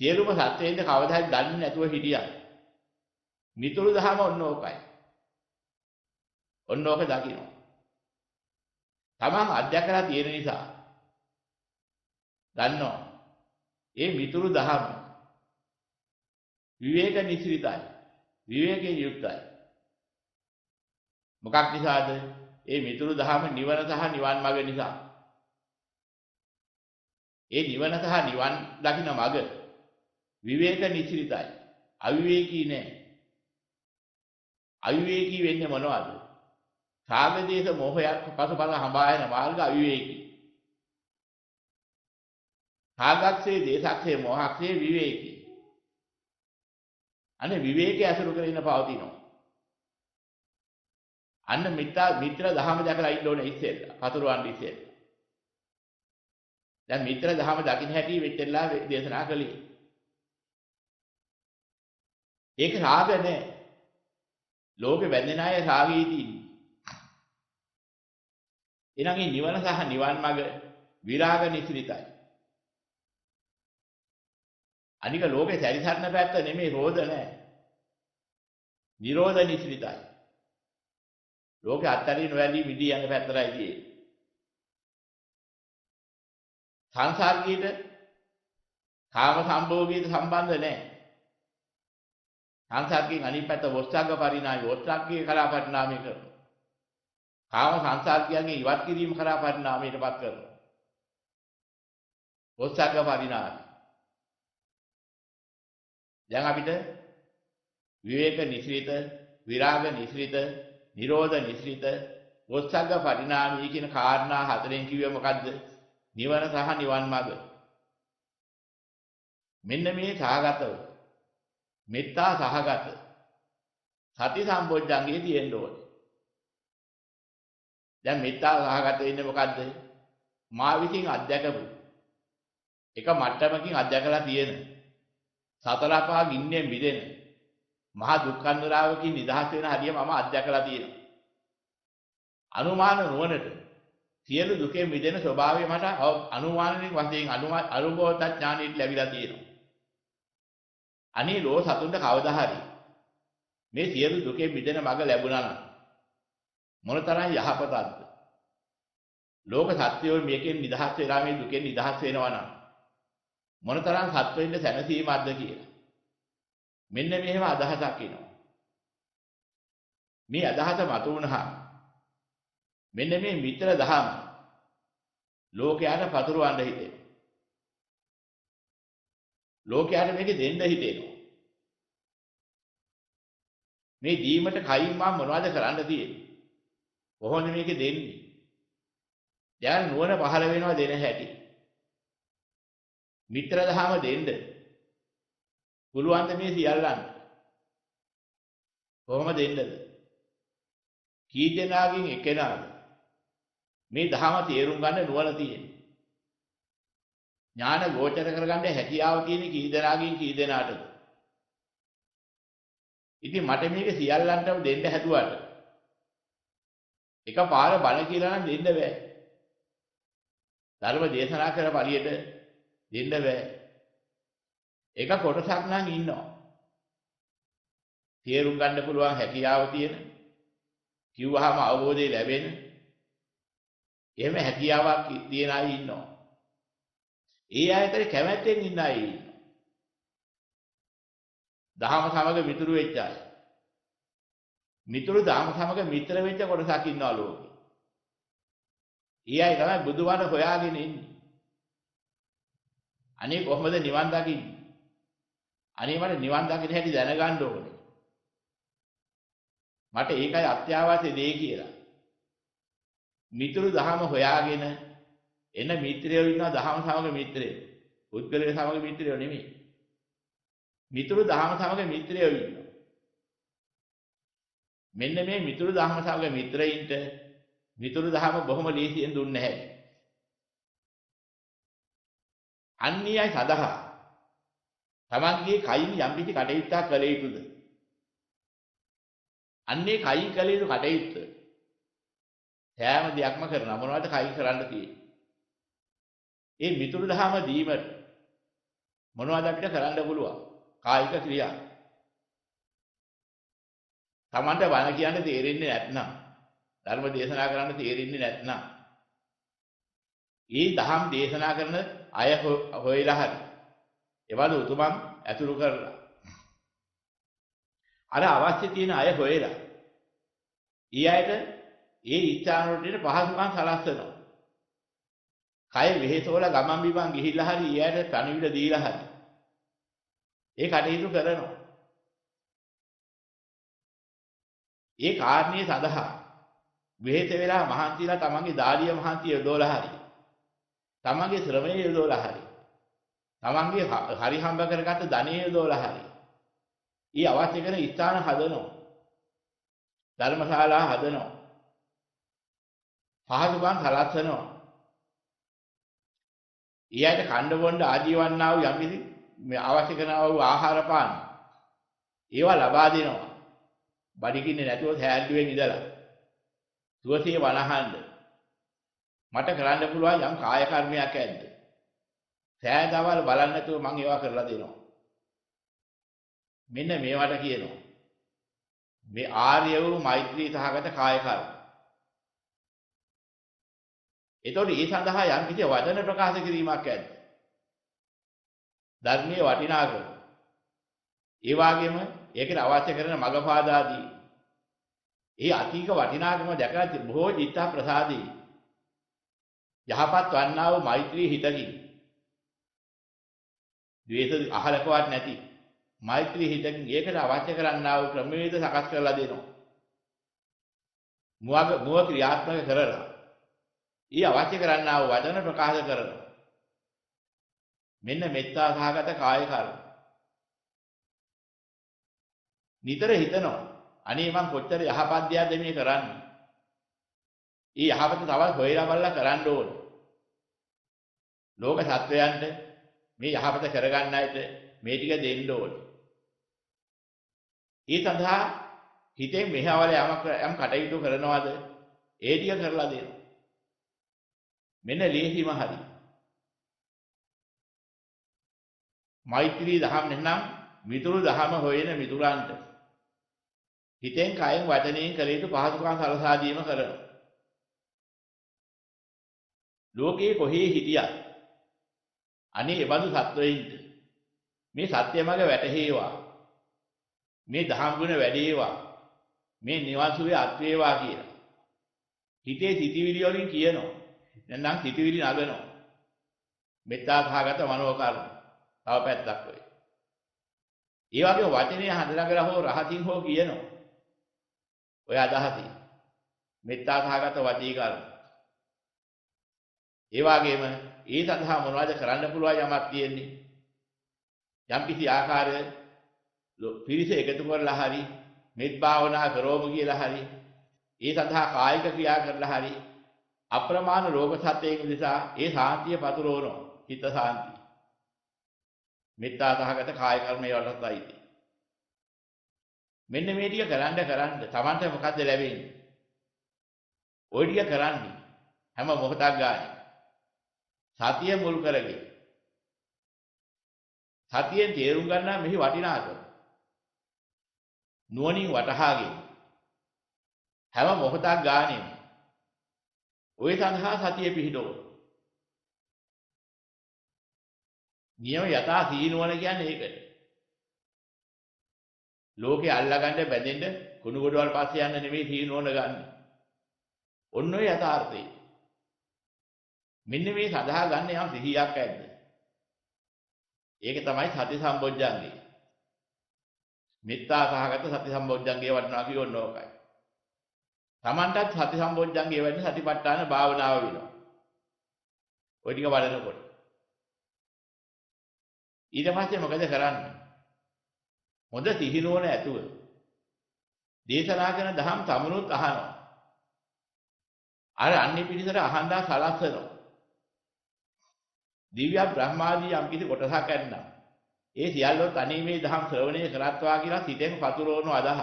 සියලුම සත්වයින්ට කවදා හරි දන්නේ නැතුව හිටියා. මිතුරු දහම ඔන්න ඕකයි. ඔන්න ඕක දකින්න. තමන් අධ්‍යක්ෂලා තියෙන නිසා දන්නවා. ඒ මිතුරු දහම විවේක නිසිරිතයි. විවේකයෙන් යුක්තයි. මොකක් නිසාද? ඒ මිතුරු දහම නිවන සහ නිවන් මඟ නිසා. ඒ නිවන සහ නිවන් දකින්න මඟ විවේක නිසිරිතයි. අවිවේකී නෑ. අවිවේකී වෙන්නේ මොනවද? රාග දේශ මොහයක් පසුපස හඹා යන මාර්ග අවිවේකී. රාගක්ෂේ දේශක්ෂේ මොහක්ෂේ විවේකී. අනේ විවේකයේ අසුරු කරගෙන පවතිනවා. අන්න මිත්‍ර දහම දැකලා ඉන්න ඕනේ ඉස්සෙල්ලා. පතුරවන්න ඉස්සෙල්ලා. දැන් මිත්‍ර දහම දකින්න හැටි වෙච්චලා දේශනා කළේ. ඒක රාග නෑ. ලෝකෙ වැදෙන අය රාගී තියෙන්නේ. එනං මේ නිවන සහ නිවන් මඟ විරාග නිසිරිතයි. අනික ලෝකේ සැරිසරන පැත්ත නෙමෙයි රෝධ නෑ. නිරෝධ නිසිරිතයි. ලෝකේ අත්තරින් නොවැළී මිදී යන පැත්තටයි තියෙන්නේ. සංසාරිකීට කාම සම්භෝගීට සම්බන්ධ නැහැ. සංසාරිකෙන් අනිත් පැත්ත වොස්සග්ග පරිණාමය වොස්සග්ගේ කරා පරිණාමය කරනවා. කාම සංසාරිකයන්ගේ ඉවත් කිරීම කරා පරිණාමයටපත් කරනවා. වොස්සග්ග පරිණාමය. දැන් අපිට විවේක නිස්රිත, විරාග නිස්රිත, නිරෝධ නිස්රිත, වොස්සග්ග පරිණාමී කියන කාරණා හතරෙන් කිව්වේ මොකද්ද? නිවන සහ නිවන් මඟ. මෙන්න මේ සහගතව මෙත්තා සහගත සති සම්බොජ්ජංගේ තියෙන්න ඕනේ. දැන් මෙත්තා සහගත වෙන්නේ මොකද්ද? මා විසින් අධ්‍යක්ෂපු එක මට්ටමකින් අධ්‍යක්ෂලා තියෙන සතර පහ ගින්නෙන් මිදෙන මහා දුක්ඛන්දරාවකින් නිදහස් වෙන හරිය මම අධ්‍යක්ෂලා තියෙනවා. අනුමාන නුවණට සියලු දුකෙන් මිදෙන ස්වභාවය මට අනුමානික වශයෙන් අනුභවත ඥානෙට ලැබිලා තියෙනවා. අනේ ලෝ සතුන්ට කවදා හරි මේ සියලු දුකෙන් මිදෙන මඟ ලැබුණා නම් මොනතරම් යහපතක්ද? ලෝක සත්‍යෝ මේකෙන් නිදහස් වෙලා මේ දුකෙන් නිදහස් වෙනවා නම් මොනතරම් සත්වෙින්ද සැනසීමක්ද කියලා. මෙන්න මෙහෙම අදහසක් එනවා. මේ අදහස මතු වුණාම මෙන්න මේ මිත්‍ර දහම ලෝකයට පතුරවන්න හිතෙනවා. ලෝකයට මේක දෙන්න හිතෙනවා. මේ දීමට කයින් මම මොනවද කරන්න තියෙන්නේ? කොහොමද මේක දෙන්නේ? දැන් නුවණ පහළ වෙනවා දෙන හැටි. මිත්‍ර දහම දෙන්න පුළුවන් ද මේ සියල්ලන්ට? කොහොම දෙන්නද? කී දෙනාගෙන් එකෙනාද මේ දහම තේරුම් ගන්න නුවණ තියෙන්නේ? ඥාන ගෝචර කරගන්න හැකියාව තියෙන කී දෙනාගෙන් කී දෙනාටද? ඉතින් මට මේක සියල්ලන්ටම දෙන්න හැදුවට එකපාර බණ කියලා නම් දෙන්න බෑ. ධර්ම දේශනා කර පරියට දෙන්න බෑ. එක කොටසක් නම් ඉන්නවා. තේරුම් ගන්න පුළුවන් හැකියාව තියෙන, කිව්වහම අවබෝධය ලැබෙන, එහෙම හැකියාවක් තියෙන අය ඉන්නවා. ඒ අයතර කැමැත්තෙන් ඉන්න අය ඉන්නවා. දහම සමග මිතුරු වෙච්ච අය. මිතුරු දහම සමග මිත්‍ර වෙච්ච කොටසක් ඉන්නවා ලෝකේ. ඒ අය තමයි බුදුවන හොයාගෙන ඉන්නේ. අනේ කොහොමද නිවන් දකින්නේ? අනේ මට නිවන් දකින්න හැටි දැනගන්න ඕනේ. මට ඒකයි අත්‍යවශ්‍ය දේ කියලා. මිතුරු දහම හොයාගෙන එන මිත්‍රයෝ ඉන්නවා දහම සමග මිත්‍රයෝ. පුද්ගලයෝ සමග මිත්‍රයෝ නෙමෙයි. මිතුරු දහම සමග මිත්‍රයෝ ඉන්නවා. මෙන්න මේ මිතුරු දහම සමග මිත්‍රයින්ට මිතුරු දහම බොහොම ලේසියෙන් දුන්නේ නැහැ. අන්‍යයන් සඳහා තමන්ගේ කයින් යම් කිසි කටයුත්තක් කළ යුතුද? අන්නේ කයින් කළ යුතු කටයුත්ත සෑම දෙයක්ම කරනවා. මොනවද කයින් කරන්න තියෙන්නේ? ඒ මිතුරු දහම දීමට මොනවද අපිට කරන්න පුළුවන්? කායික ක්‍රියා. තමන්ට බණ කියන්න තේරෙන්නේ නැත්නම්, ධර්ම දේශනා කරන්න තේරෙන්නේ නැත්නම්, ඊ දහම් දේශනා කරන අය හොයලා හරි එවලු උතුමන් ඇතුළු කරලා අර අවශ්‍ය තියෙන අය හොයලා ඊ අයට ඒ ඉච්ඡාන වලට පහසුකම් සලස්වනවා. කය වෙහෙසවල ගමන් බිමන් ගිහිල්ලා හරි ඊ අයට පණිවිඩ දීලා හරි ඒ කටයුතු කරනවා. ඒ කාරණේ සඳහා වෙහෙස වෙලා මහන්සිලා තමන්ගේ දාඩිය මහන්සිය යොදවලා හරි තමන්ගේ ශ්‍රමය යොදවලා හරි තමන්ගේ හරි හම්බ කරගත්ත ධනෙ යොදවලා හරි ඊ අවශ්‍ය කරන ස්ථාන හදනවා. ධර්මශාලා හදනවා. පහසුකම් සලස්වනවා. ඊයට කණ්ඩ බොණ්ඩ ආදී වන්නා වූ යම්කිසි මේ අවශ්‍ය කරනා වූ ආහාර පාන ඒවා ලබා දෙනවා. බඩගින්නේ නැතුව සෑල්ලුවෙන් ඉඳලා සුවසේ වළහන්න මට කරන්න පුළුවන් යම් කාය කර්මයක් ඇද්ද? සෑදවල් බලන්න නැතුව මම ඒවා කරලා දෙනවා. මෙන්න මේවට කියනවා මේ ආර්ය වූ මෛත්‍රී සහගත කාය කර්ම. ඒතකොට ඒ සඳහා යම් කිසි වචන ප්‍රකාශ කිරීමක් ඇද්ද? ධර්මයේ වටිනාකම. ඒ වගේම ඒකට අවශ්‍ය කරන මගපාදාදී ඒ අතීක වටිනාකම දැකලා බොහෝ චිත්ත ප්‍රසාදී යහපත් වන්නා වූ මෛත්‍රී හිතකින් ද්වේෂ අහලකවත් නැති මෛත්‍රී හිතකින් ඒකට අවශ්‍ය කරන්නා වූ ක්‍රමවේද සකස් කරලා දෙනවා. මුව ක්‍රියාත්මක කරලා ඊ අවශ්‍ය කරන්නා වූ වචන ප්‍රකාශ කරනවා. මෙන්න මෙත්තා සහගත කාය කර්ම. නිතර හිතනවා අනේ මං කොච්චර යහපත් දෙයක්ද මේ කරන්නේ. ඊ යහපත තවත් හොයලා බලලා කරන්න ඕන. ලෝක සත්වයන්ට මේ යහපත කරගන්න අයට මේ ටික දෙන්න ඕන. ඒ සඳහා හිතෙන් මෙහවල යම් කටයුතු කරනවාද ඒ ටික කරලා දෙනවා. මෙන්න ලේසිම හරි. මෛත්‍රී දහම් නැත්නම් මිතුරු දහම හොයන මිතුරන්ට හිතෙන් කයෙන් වචනයෙන් කළ යුතු පහසුකම් සලසා දීම කරනවා. ලෝකයේ කොහේ හිටියත් අනේ එබඳු සත්වයින්ට මේ සත්‍ය මඟ වැටහේවා. මේ දහම් ගුණ වැඩේවා. මේ නිවන් සුවේ අත් වේවා කියලා. හිතේ සිටිවිලි වලින් කියනවා. නැත්නම් සිටිවිලි නගනවා. මෙත්තා සහගත මනෝ කර්ම. තව පැත්තක් වෙයි. ඒ වගේ වචනේ හඳනගලා හෝ රහතින් හෝ කියනවා. ඔය අදහසින් මෙත්තා සහගත වචී කර්ම. ඒ වගේම ඒ සඳහා මොනවද කරන්න පුළුවන් යමක් තියෙන්නේ? යම් කිසි ආකාරයේ පිරිස එකතු කරලා හරි මෙත් භාවනා කරවමු කියලා හරි ඒ සඳහා කායික ක්‍රියා කරලා හරි අප්‍රමාණ රෝග සත්‍යයෙන් නිසා ඒ සාන්තිය පතුරවනවා. හිත සාන්තිය. මෙත්තා සහගත කාය කර්මයේ වලටයි. මෙන්න මේ ටික කරන්න තමන්ට මොකද්ද ලැබෙන්නේ? ওই ටික කරන්නේ හැම මොහොතක් ගානේ සතිය මුල් කරගෙන සතියෙන් තේරුම් ගන්නා මෙහි වටිනාකම නුවණින් වටහාගෙන හැම මොහොතක් ගානේ ওই සඳහා සතිය පිහිටවන නියම යථා සීනුවන කියන්නේ ඒකට. ලෝකේ අල්ලගන්න බැඳෙන්න කුණු ගොඩවල් පස්සේ යන්න නෙමෙයි සීනුවන ගන්න. ඔන්න ඔය යථාර්ථය. මෙන්න මේ සඳහා ගන්න යම් සිහියක් ඇද්ද? ඒක තමයි සති සම්බොජ්ජංගේ. මෙත්තා සහගත සති සම්බොජ්ජංගේ වඩනවා කියෝන්න ඕකයි. Tamanටත් සති සම්බොජ්ජංගේ වැඩි සතිපට්ඨාන භාවනාව වෙනවා. ඔය ටික වඩනකොට. ඊට පස්සේ මොකද කරන්නේ? හොඳ සිහිනුවන ඇතුව දේශනා කරන දහම් තමනුත් අහනවා. අර අන්නේ පිළිසර අහන්දා සලස්සනවා. දිව්‍ය බ්‍රහ්මාදී යම් කිසි කොටසක් ඇන්නා. ඒ සියල්ලෝ තනි මේ දහම් ශ්‍රවණය කරත්වා කියලා සිතෙන් පතුරවන අදහස්.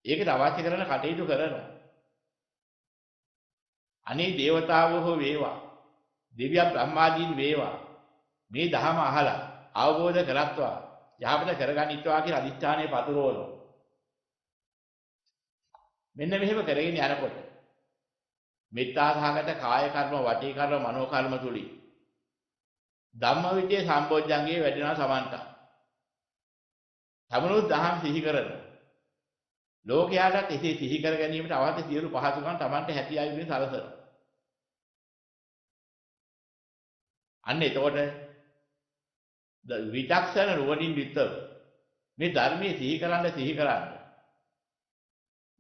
ඒකට අවශ්‍ය කරන කටයුතු කරනවා. අනේ දේවතාවෝ හෝ වේවා, දිව්‍ය බ්‍රහ්මාදීන් වේවා, මේ දහම අහලා අවබෝධ කරත්වා යහපත කරගනිත්වා කියලා අදිස්ථානයේ පතුරවනවා. මෙන්න මෙහෙම කරගෙන යනකොට මෙත්තා සහගත කාය කර්ම, වාචික කර්ම, මනෝ කර්ම තුලින් ධම්මවිචේ සම්බොජ්ජංගේ වැඩෙනවා සමන්ත. තමනුත් දහම් සිහි කරනවා. ලෝකයාට එසේ සිහි කර ගැනීමට අවශ්‍ය සියලු පහසුකම් Tamante හැටි ආයුධයෙන් සලසනවා. අන්න එතකොට විචක්ෂණ නුවණින් යුක්තව මේ ධර්මයේ සිහි කරන්න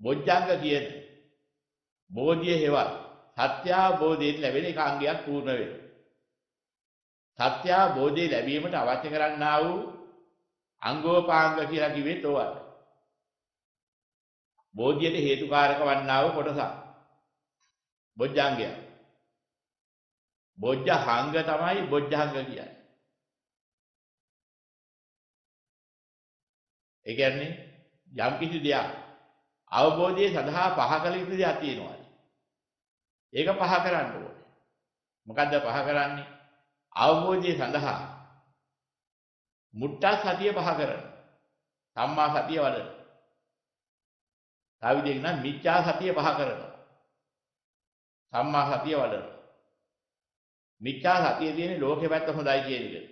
බොජ්ජංග කියන බෝධිය හේවත් සත්‍ය අවබෝධයෙන් ලැබෙන එක අංගයක් පූර්ණ වෙනවා. සත්‍ය අවබෝධය ලැබීමට අවශ්‍ය කරන්නා වූ අංගෝපාංග කියලා කිව්වේ තෝවල. බෝධියට හේතුකාරක වන්නා වූ කොටසක්. බොජ්ජංගය. බොජ්ජහංග තමයි බොජ්ජංග කියන්නේ. ඒ කියන්නේ යම් කිසි දෙයක් අවබෝධය සඳහා පහ කළ යුතු දෙයක් තියෙනවා. ඒක පහ කරන්න ඕනේ. මොකද්ද පහ කරන්නේ? අවබෝධය සඳහා මුට්ටා සතිය පහ කරන. සම්මා සතිය වඩන. ආවිදෙන් නම් මිච්ඡා සතිය පහ කරනවා. සම්මා සතිය වඩනවා. මිච්ඡා සතිය තියෙන්නේ ලෝකේ පැත්ත හොඳයි කියන එක.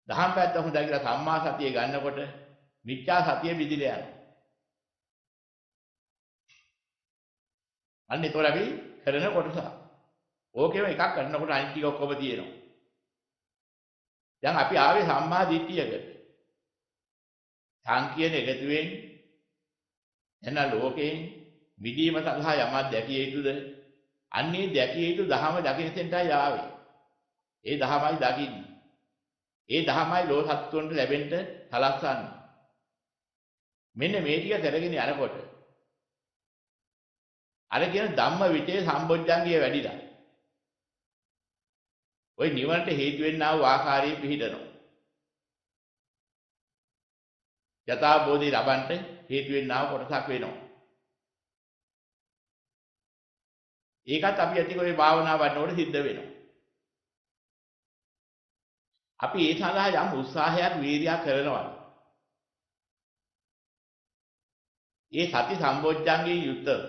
දහම් පැත්ත හොඳයි කියලා සම්මා සතිය ගන්නකොට මිච්ඡා සතිය විදිලා යනවා. අන්න ඒතකොට අපි කරන කොටස. ඕකේම එකක් කරනකොට අනිත් ටික ඔක්කොම තියෙනවා. දැන් අපි ආවේ සම්මා දිට්ඨියකට. සංකීර්ණ එකතුවෙන් එන ලෝකයෙන් මිදීම සඳහා යමක් දැකිය යුතුද? අන්නේ දැකිය යුතු ධහම දකින්න තෙන්ටයි ආවේ. ඒ ධහමයි දකින්නේ. ඒ ධහමයි ලෝසත්තුන්ට ලැබෙන්න සලස්සන්නේ. මෙන්න මේ ටික කරගෙන යනකොට අර කියන ධම්ම විචේ සම්බොජ්ජංගිය වැඩිලා. ওই නිවනට හේතු වෙන්නා වූ ආකාරයේ පිහිටනවා. යථා බෝධි ලබන්ට හේතු වෙන්නා වූ කොටසක් වෙනවා. ඒකත් අපි ඇති කොයි භාවනා වඩනකොට සිද්ධ වෙනවා. අපි ඒ සඳහා යම් උත්සාහයක් වීර්යයක් කරනවා. ඒ සති සම්බොජ්ජංගේ යුක්තව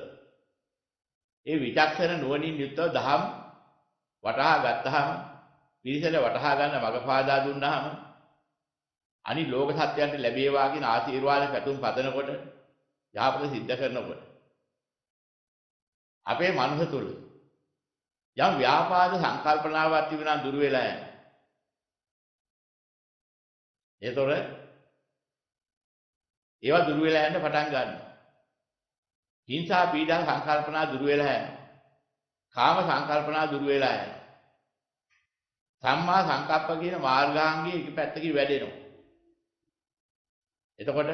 ඒ විචක්ෂණ නුවණින් යුක්තව දහම් වටහා ගත්තාම පිරිසල වටහා ගන්න මගපාදා දුන්නාම අනිත් ලෝක සත්‍යයන්ට ලැබේවා කියන ආශිර්වාද පැතුම් පදනකොට යහපත සිද්ධ කරනකොට අපේ මනස තුල යම් ව්‍යාපාද සංකල්පනාවක් තිබුණා දුර වෙලා යනවා. ඒතොර ඒවා දුර වෙලා යන්න පටන් ගන්නවා. හිංසා පීඩා සංකල්පනා දුර වෙලා යනවා. කාම සංකල්පනා දුර වෙලා යනවා. සම්මා සංකප්ප කියන මාර්ගාංගයේ එක පැත්තකින් වැඩෙනවා. එතකොට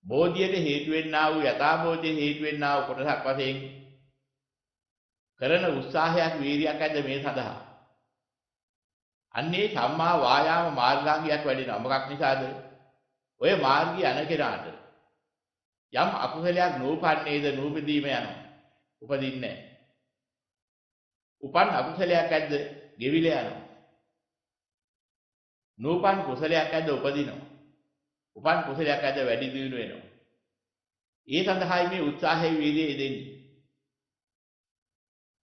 බෝධියට හේතු වෙන්නා වූ යථාබෝධියට හේතු වෙන්නා වූ කොටසක් වශයෙන් කරන උත්සාහයක් වීර්යයක් ඇද්ද මේ සඳහා. අන්නේ සම්මා වායාම මාර්ගාංගයක් වැඩෙනවා. මොකක් නිසාද? ඔය මාර්ගය යන කෙනාට යම් අකුසලයක් නූපන්නේද නූපදීම යනවා. උපදින්නේ නැහැ. උපන් අකුසලයක් ඇද්ද ගෙවිලා යනවා. නූපන් කුසලයක් ඇද්ද උපදිනවා. උපන් කුසලයක් ඇද්ද වැඩි දියුණු වෙනවා. ඒ සඳහායි මේ උත්සාහයේ වීර්යය දෙන්නේ.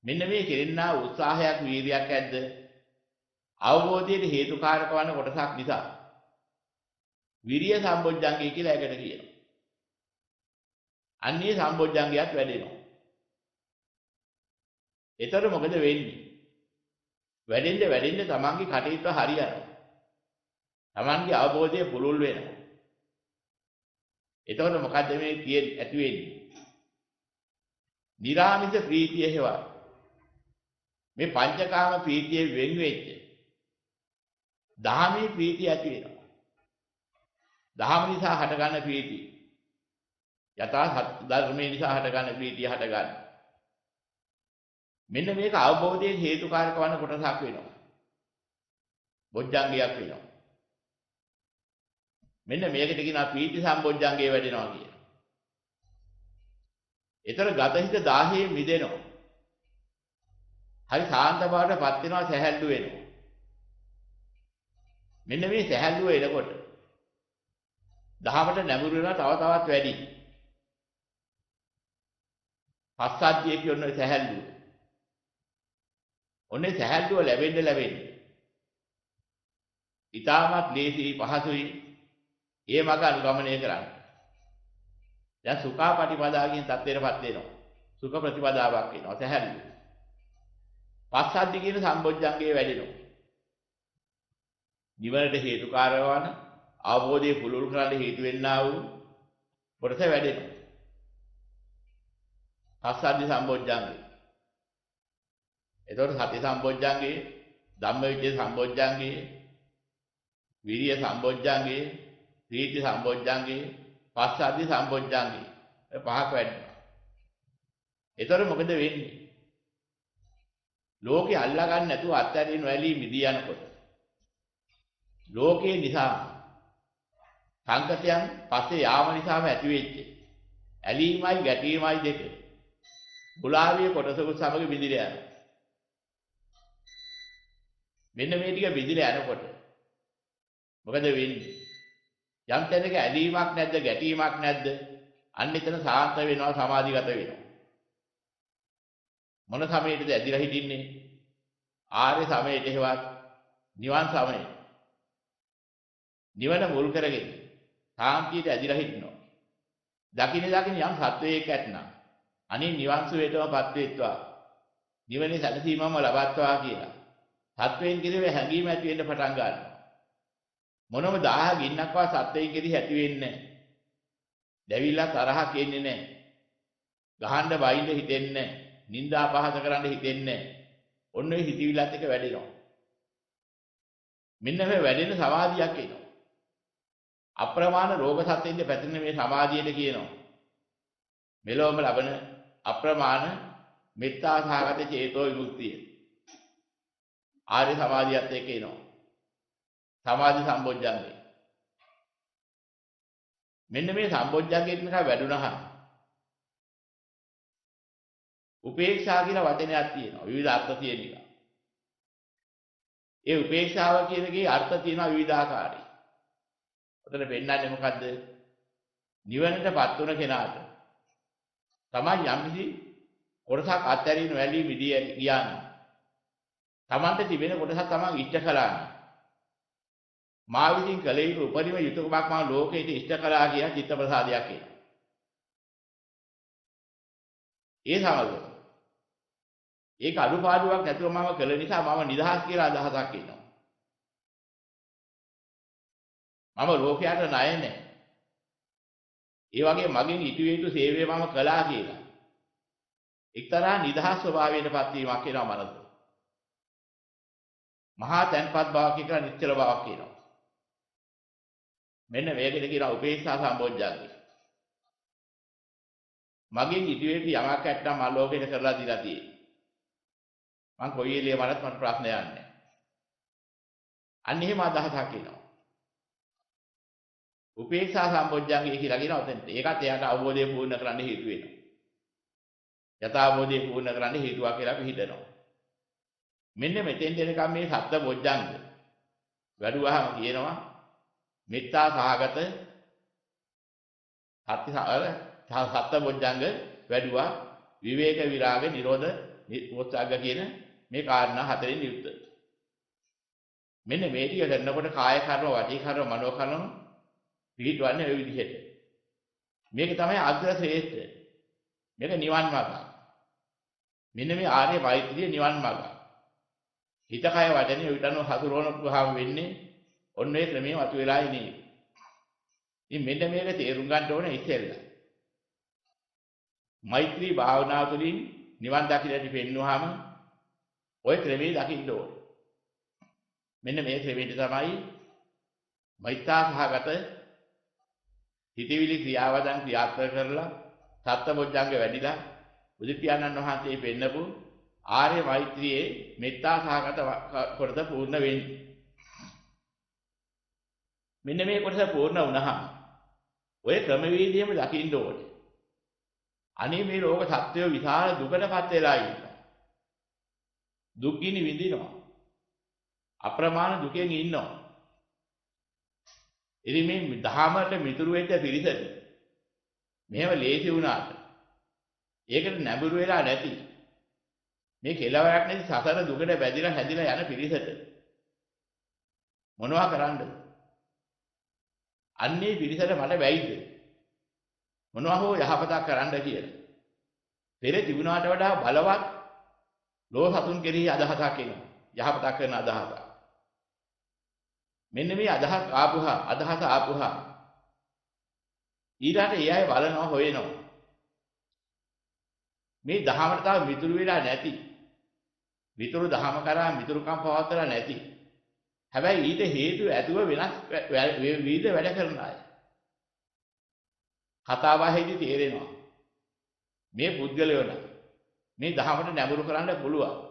මෙන්න මේ කෙරෙන්නා උත්සාහයක් වීර්යයක් ඇද්ද අවබෝධයට හේතුකාරක වන කොටසක් නිසා විරිය සම්බොජ්ජංගය කියලා එකට කියනවා. අන්නේ සම්බොජ්ජංගයත් වැඩෙනවා. ඒතර මොකද වෙන්නේ? වැඩෙන්න තමන්ගේ කටයුත්ත හරියනවා. තමන්ගේ අවබෝධය පුළුල් වෙනවා. එතකොට මොකද්ද මේ ඇති වෙන්නේ? නිරාමිස ප්‍රීතිය හේවා. මේ පංචකාම ප්‍රීතිය වෙන් වෙච්ච දහමේ ප්‍රීතිය ඇති වෙනවා. දහම නිසා හටගන්න ප්‍රීතිය. යථා ධර්මයේ නිසා හටගන්න ප්‍රීතිය හටගන්න. මෙන්න මේක අවබෝධයේ හේතුකාරක වන කොටසක් වෙනවා. බොජ්ජංගයක් වෙනවා. මෙන්න මේකට කියනවා ප්‍රීති සම්බොජ්ජංගේ වැඩෙනවා කියලා. ඒතර ගත හිත 10 මිදෙනවා. හරි සාන්ත බවටපත් වෙනවා, සැහැල්ලු වෙනවා. මෙන්න මේ සැහැල්ලුව එනකොට දහමට නැඹුරු වෙනවා තව තවත් වැඩි. පස්සද්ධිය කියන්නේ සැහැල්ලුව. ඔන්නේ සැහැල්ලුව ලැබෙන්න ඊටමත් ලේසි පහසුයි ඒ මඟ අනුගමනය කරන්න. දැන් සුඛාපටිපදාකින් තත්ත්වයටපත් වෙනවා. සුඛ ප්‍රතිපදාවක් වෙනවා සැහැල්ලුව. පස්සද්ධිය කියන සම්බොජ්ජංගේ වැඩෙනවා. නිවනට හේතුකාරක වන අවබෝධයේ පුළුල් කරන්න හේතු වෙන්නා වූ කොටස වැඩෙනවා. පස්සද්ධි සම්බොජ්ජංගේ. එතකොට සති සම්බොජ්ජංගේ, ධම්මවිචේ සම්බොජ්ජංගේ, විරිය සම්බොජ්ජංගේ, ප්‍රීති සම්බොජ්ජංගේ, පස්සද්ධි සම්බොජ්ජංගේ. ඒ පහක් වැඩෙනවා. එතකොට මොකද වෙන්නේ? ලෝකේ අල්ලා ගන්න නැතුව අත්හැරින් වැළී මිදී යනකොට ලෝකේ නිසා සංකතයන් පස්සේ යාම නිසාම ඇති වෙච්ච ඇලීමයි ගැටීමයි දෙක බුලාවිය කොටසකුත් සමග බිඳිලා යනවා. මෙන්න මේ ටික බිඳිලා යනකොට මොකද වෙන්නේ? යම් තැනක ඇලීමක් නැද්ද ගැටීමක් නැද්ද? අන්න එතන සාන්ත වෙනවා, සමාධිගත වෙනවා. මොන සමයේද ඇදිලා හිටින්නේ? ආර්ය සමයට හේවත් නිවන් සමයට. නිවන මුල් කරගෙන සාන්තියට ඇදිලා හිටිනවා. දකින්න යම් සත්වයක ඇතනම් අනේ නිවන් සුවේටමපත් වෙත්වා. නිවනේ සැනසීමම ලබත්වා කියලා. සත්වයන් කෙරෙහි හැඟීම ඇති වෙන්න පටන් ගන්නවා. මොනම 1000 ගින්නක්වත් සත්වයන් කෙරෙහි ඇති වෙන්නේ නැහැ. දැවිලා තරහක් එන්නේ නැහැ. ගහන්න බයින්න හිතෙන්නේ නැහැ. නිന്ദා පහත කරන්න හිතෙන්නේ නැහැ. ඔන්න ඔය හිතවිලත් එක වැඩෙනවා. මෙන්න මේ වැඩෙන සමාධියක් එනවා. අප්‍රමාණ රෝග සත්‍යින්ද පැතිරෙන මේ සමාධියට කියනවා මෙලොවම ලබන අප්‍රමාණ මෙත්තා සහගත චේතෝ විමුක්තිය. ආර්ය සමාධියත් එක්ක එනවා. සමාධි සම්බොජ්ජංගේ. මෙන්න මේ සම්බොජ්ජංගේ එක වැඩුණහම උපේක්ෂා කියන වචනයක් තියෙනවා. විවිධ අර්ථ තියෙන එක. ඒ උපේක්ෂාව කියන එකේ අර්ථ තියෙනවා විවිධාකාරයි. ඔතන පෙන්නන්නේ මොකද්ද? නිවනටපත් වුණ කෙනාට තමයි යම්කිසි කොටසක් අත්හැරින්න වැළී මිදී ගියා නම් තමන්ට තිබෙන කොටසක් තමන් ඉෂ්ට කළා නම් මා විසින් කළ යුතු උපරිම යුතුයකමක් මා ලෝකෙට ඉෂ්ට කළා කියන චිත්ත ප්‍රසාදයක් එනවා. ඒ සමග ඒක අඩුපාඩුවක් නැතුව මම කළ නිසා මම නිදහස් කියලා අදහසක් එනවා. මම ලෝකයට ණය නැහැ. ඒ වගේ මගෙන් ඉටුව යුතු සේවය මම කළා කියලා. එක්තරා නිදහස් ස්වභාවයකටපත් වීමක් වෙනවා මනස. මහා තන්පත් බවක් කියලා නිශ්චල බවක් කියනවා. මෙන්න මේකද කියනවා උපේක්ෂා සම්බොජ්ජංගේ. මගෙන් ඉටුව යුතු යමක් නැත්නම් මම ලෝකෙට කරලා දීලා තියෙන්නේ. මං කොයි එළිය වරත් මට ප්‍රශ්නයක් නැහැ. අන්න එහෙම අදහසක් එනවා. උපේක්ෂා සම්බොජ්ජංගේ කියලා කියනවා උතෙන්ට. ඒකත් එයාට අවබෝධය පූර්ණ කරන්න හේතු වෙනවා. යථාබෝධය පූර්ණ කරන්න හේතුවක් කියලා අපි හිතනවා. මෙන්න මෙතෙන් දෙනකම් මේ සත්‍ය බොජ්ජංග වැඩුවාම කියනවා මෙත්තා සහගත සත්‍ය බොජ්ජංග වැඩුවා විවේක විරාග නිරෝධ නිරෝධාග කියන මේ කාරණා හතරෙන් යුක්ත. මෙන්න මේ ටික කරනකොට කාය කර්ම, වාචික කර්ම, මනෝ කර්ම පිළිටවන්නේ ওই විදිහට. මේක තමයි අග්‍ර ශ්‍රේෂ්ඨ. මේක නිවන් මාර්ගය. මෙන්න මේ ආර්ය මෛත්‍රිය නිවන් මාර්ගය. හිත කය වචනේ උවිතන හසුරවන ප්‍රභාව වෙන්නේ ඔන්න ඒ ක්‍රමයේ වතු වෙලා ඉන්නේ. ඉතින් මෙන්න මේක තේරුම් ගන්න ඕනේ ඉතින්ලා. මෛත්‍රී භාවනාව තුළින් නිවන් දකින්නට පෙන්වුවාම ওই ක්‍රමයේ දකින්න ඕනේ. මෙන්න මේ ක්‍රමයට තමයි මෛත්‍රා සහගත හිතවිලි ක්‍රියාවදන් ක්‍රියාත්මක කරලා සත්බොජ්ජංග වැඩිලා බුදු පියාණන් වහන්සේ පෙන්නපු ආර්ය මෛත්‍රියේ මෙත්තා සහගත කොටස පූර්ණ වෙන්නේ. මෙන්න මේ කොටස පූර්ණ වුණාම ඔය ක්‍රමවේදයේම දකින්න ඕනේ. අනේ මේ ලෝක සත්‍යය විශාල දුකටපත් වෙලා ඉන්නවා. දුක් ගිනි විඳිනවා. අප්‍රමාණ දුකෙන් ඉන්නවා. ඉතින් මේ දහමට මිතුරු වෙච්ච පිරිසට මේව ලේසි වුණාට ඒකට නැඹුරු වෙලා නැති මේ කෙලවරක් නැති සසර දුකට බැඳිලා හැදිලා යන පිරිසට මොනවා කරන්නද? අන්නේ පිරිසට මට බැයිද? මොනවා හෝ යහපතක් කරන්න කියලා. පෙර තිබුණාට වඩා බලවත් ලෝ සතුන් කෙරෙහි අදහසක් එනවා. යහපතක් කරන අදහසක්. මෙන්න මේ අදහස ආපුහා ඊළාට ඒ අය බලනවා හොයනවා. මේ දහමට තව මිතුරු වෙලා නැති. මිතුරු දහම කරා මිතුරුකම් පවත්වලා නැති. හැබැයි ඊට හේතු ඇතුව වෙනස් විවිධ වැඩ කරන අය. කතාවහෙදි තේරෙනවා. මේ පුද්ගලයෝ නම් මේ දහමට නැඹුරු කරන්න පුළුවන්.